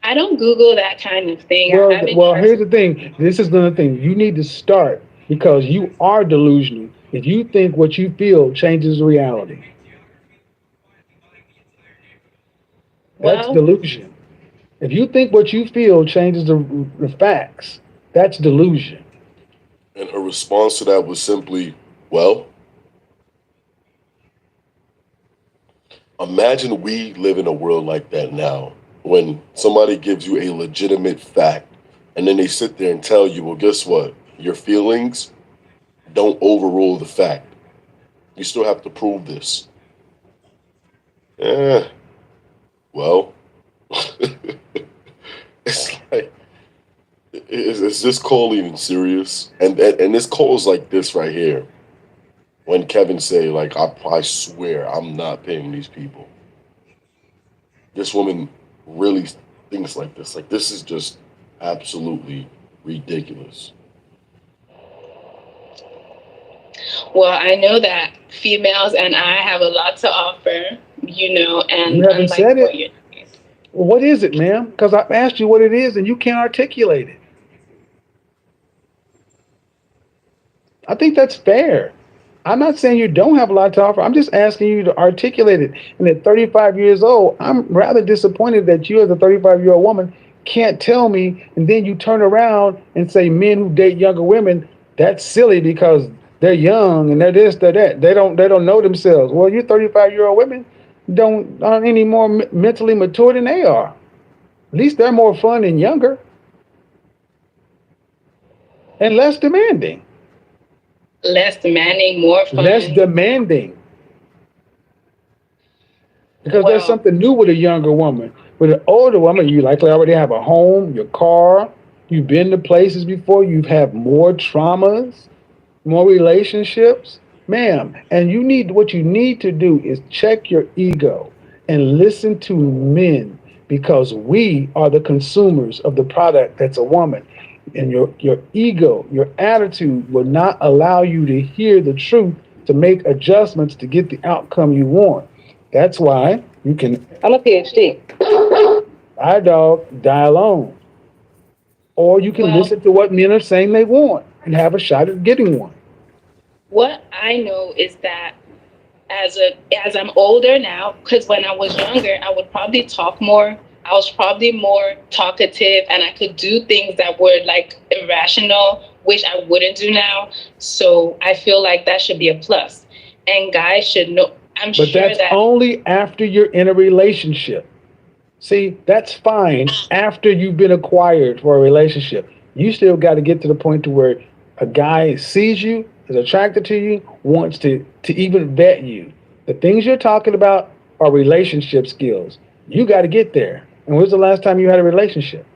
I don't Google that kind of thing.
Well, here's the thing. This is the thing. You need to start because you are delusional if you think what you feel changes reality. That's
Well,
delusion. If you think what you feel changes the facts, that's delusion.
And her response to that was simply, well, imagine we live in a world like that now, when somebody gives you a legitimate fact and then they sit there and tell you, well, guess what? Your feelings don't overrule the fact. You still have to prove this. Eh, well, it's like, is this call even serious? And this call is like this right here. When Kevin say, like, I swear I'm not paying these people. This woman really thinks like this. Like, this is just absolutely ridiculous.
well, I know that females and I have a lot to offer, and
You haven't
unlike
said
what
it.
you
Well, what is it, ma'am? Because I've asked you what it is and you can't articulate it. I think that's fair. I'm not saying you don't have a lot to offer. I'm just asking you to articulate it. And at 35 years old, I'm rather disappointed that you, as a 35-year-old woman, can't tell me. And then you turn around and say men who date younger women, that's silly because they're young and they're this, they're that. They don't know themselves. Well, you 35-year-old women aren't any more mentally mature than they are. At least they're more fun and younger and less demanding.
less demanding, more fun.
Less demanding. Because there's
Well,
something new with a younger woman. With an older woman, you likely already have a home, your car, you've been to places before, you've had more traumas, more relationships. Ma'am, and what you need to do is check your ego and listen to men because we are the consumers of the product that's a woman. And your ego, your attitude will not allow you to hear the truth to make adjustments to get the outcome you want. That's why you can,
I'm a PhD.
dog, die alone. Or you can
well,
listen to what men are saying they want and have a shot at getting one.
what I know is that as I'm older now, because when I was younger, I would probably talk more. I was probably more talkative and I could do things that were like irrational, which I wouldn't do now. So I feel like that should be a plus. And guys should know. I'm
But
sure
that's
that
only after you're in a relationship. See, that's fine after you've been acquired for a relationship. You still got to get to the point to where a guy sees you, is attracted to you, wants to even vet you. The things you're talking about are relationship skills. You got to get there. And when's the last time you had a relationship?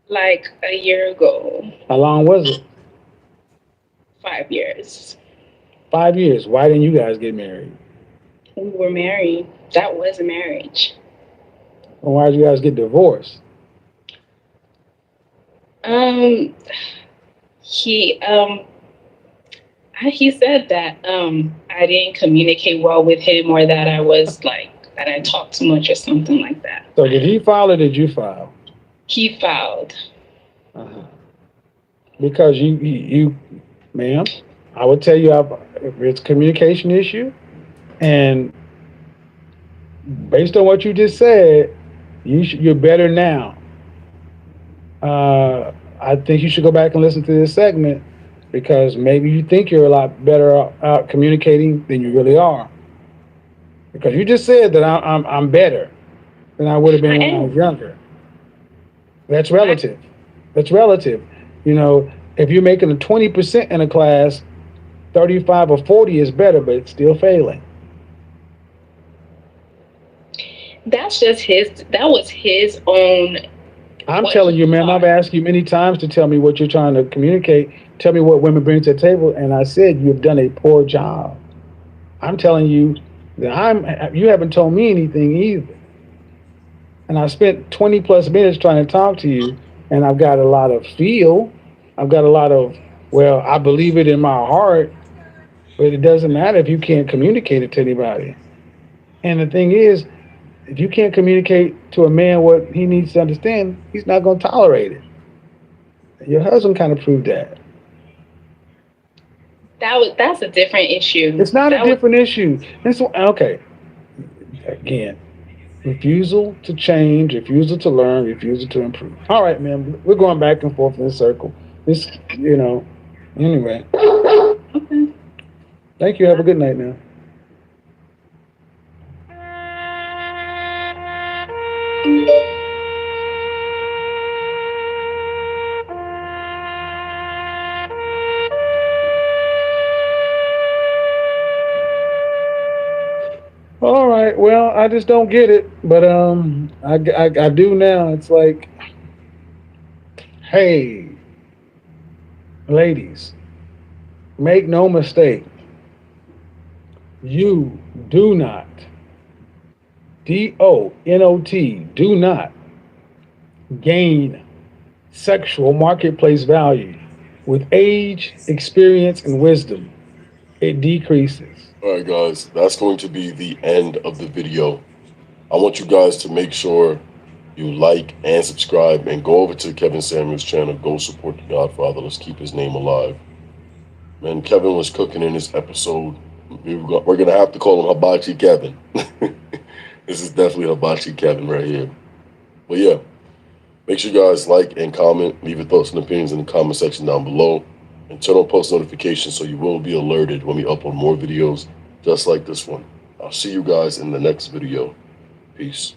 like a year ago,
How long was it?
5 years,
5 years. Why didn't you guys get married?
we were married. That was a marriage.
Or why did you guys get divorced?
Um, he he said that I didn't communicate well with him, or that I was like that I talked too much or something like that.
So did he file or did you file?
He filed.
Uh-huh. Because you, ma'am, I would tell you it's a communication issue, and based on what you just said, you're better now. I think you should go back and listen to this segment because maybe you think you're a lot better out communicating than you really are. Because you just said that I'm better than I would have been when I was younger. That's relative. That's relative. If you're making a 20% in a class, 35 or 40 is better, but it's still failing.
That's just that was his own.
I'm
what
telling
he
you, ma'am,
thought.
I've asked you many times to tell me what you're trying to communicate. Tell me what women bring to the table. And I said, you've done a poor job. I'm telling you that you haven't told me anything either. And I spent 20 plus minutes trying to talk to you. And I've got a lot of feel. I've got a lot of, well, I believe it in my heart, but it doesn't matter if you can't communicate it to anybody. And the thing is, if you can't communicate to a man what he needs to understand, he's not going to tolerate it. Your husband kind of proved that.
That's a different issue.
It's not
That
a different issue. Okay. Again, Refusal to change, refusal to learn, refusal to improve. All right, man. We're going back and forth in this circle. This, anyway.
Okay.
Thank you. Have a good night now. All right. Well, I just don't get it, but I do now. It's like, hey, ladies, make no mistake. You do not, DONOT, do not gain sexual marketplace value with age, experience, and wisdom. It decreases.
All right, guys, that's going to be the end of the video. I want you guys to make sure you like and subscribe and go over to Kevin Samuels' channel. Go support the Godfather. Let's keep his name alive. Man, Kevin was cooking in this episode. We're going to have to call him Hibachi Kevin. This is definitely Hibachi Kevin right here. But yeah, make sure you guys like and comment. Leave your thoughts and opinions in the comment section down below. And turn on post notifications so you will be alerted when we upload more videos just like this one. I'll see you guys in the next video. Peace.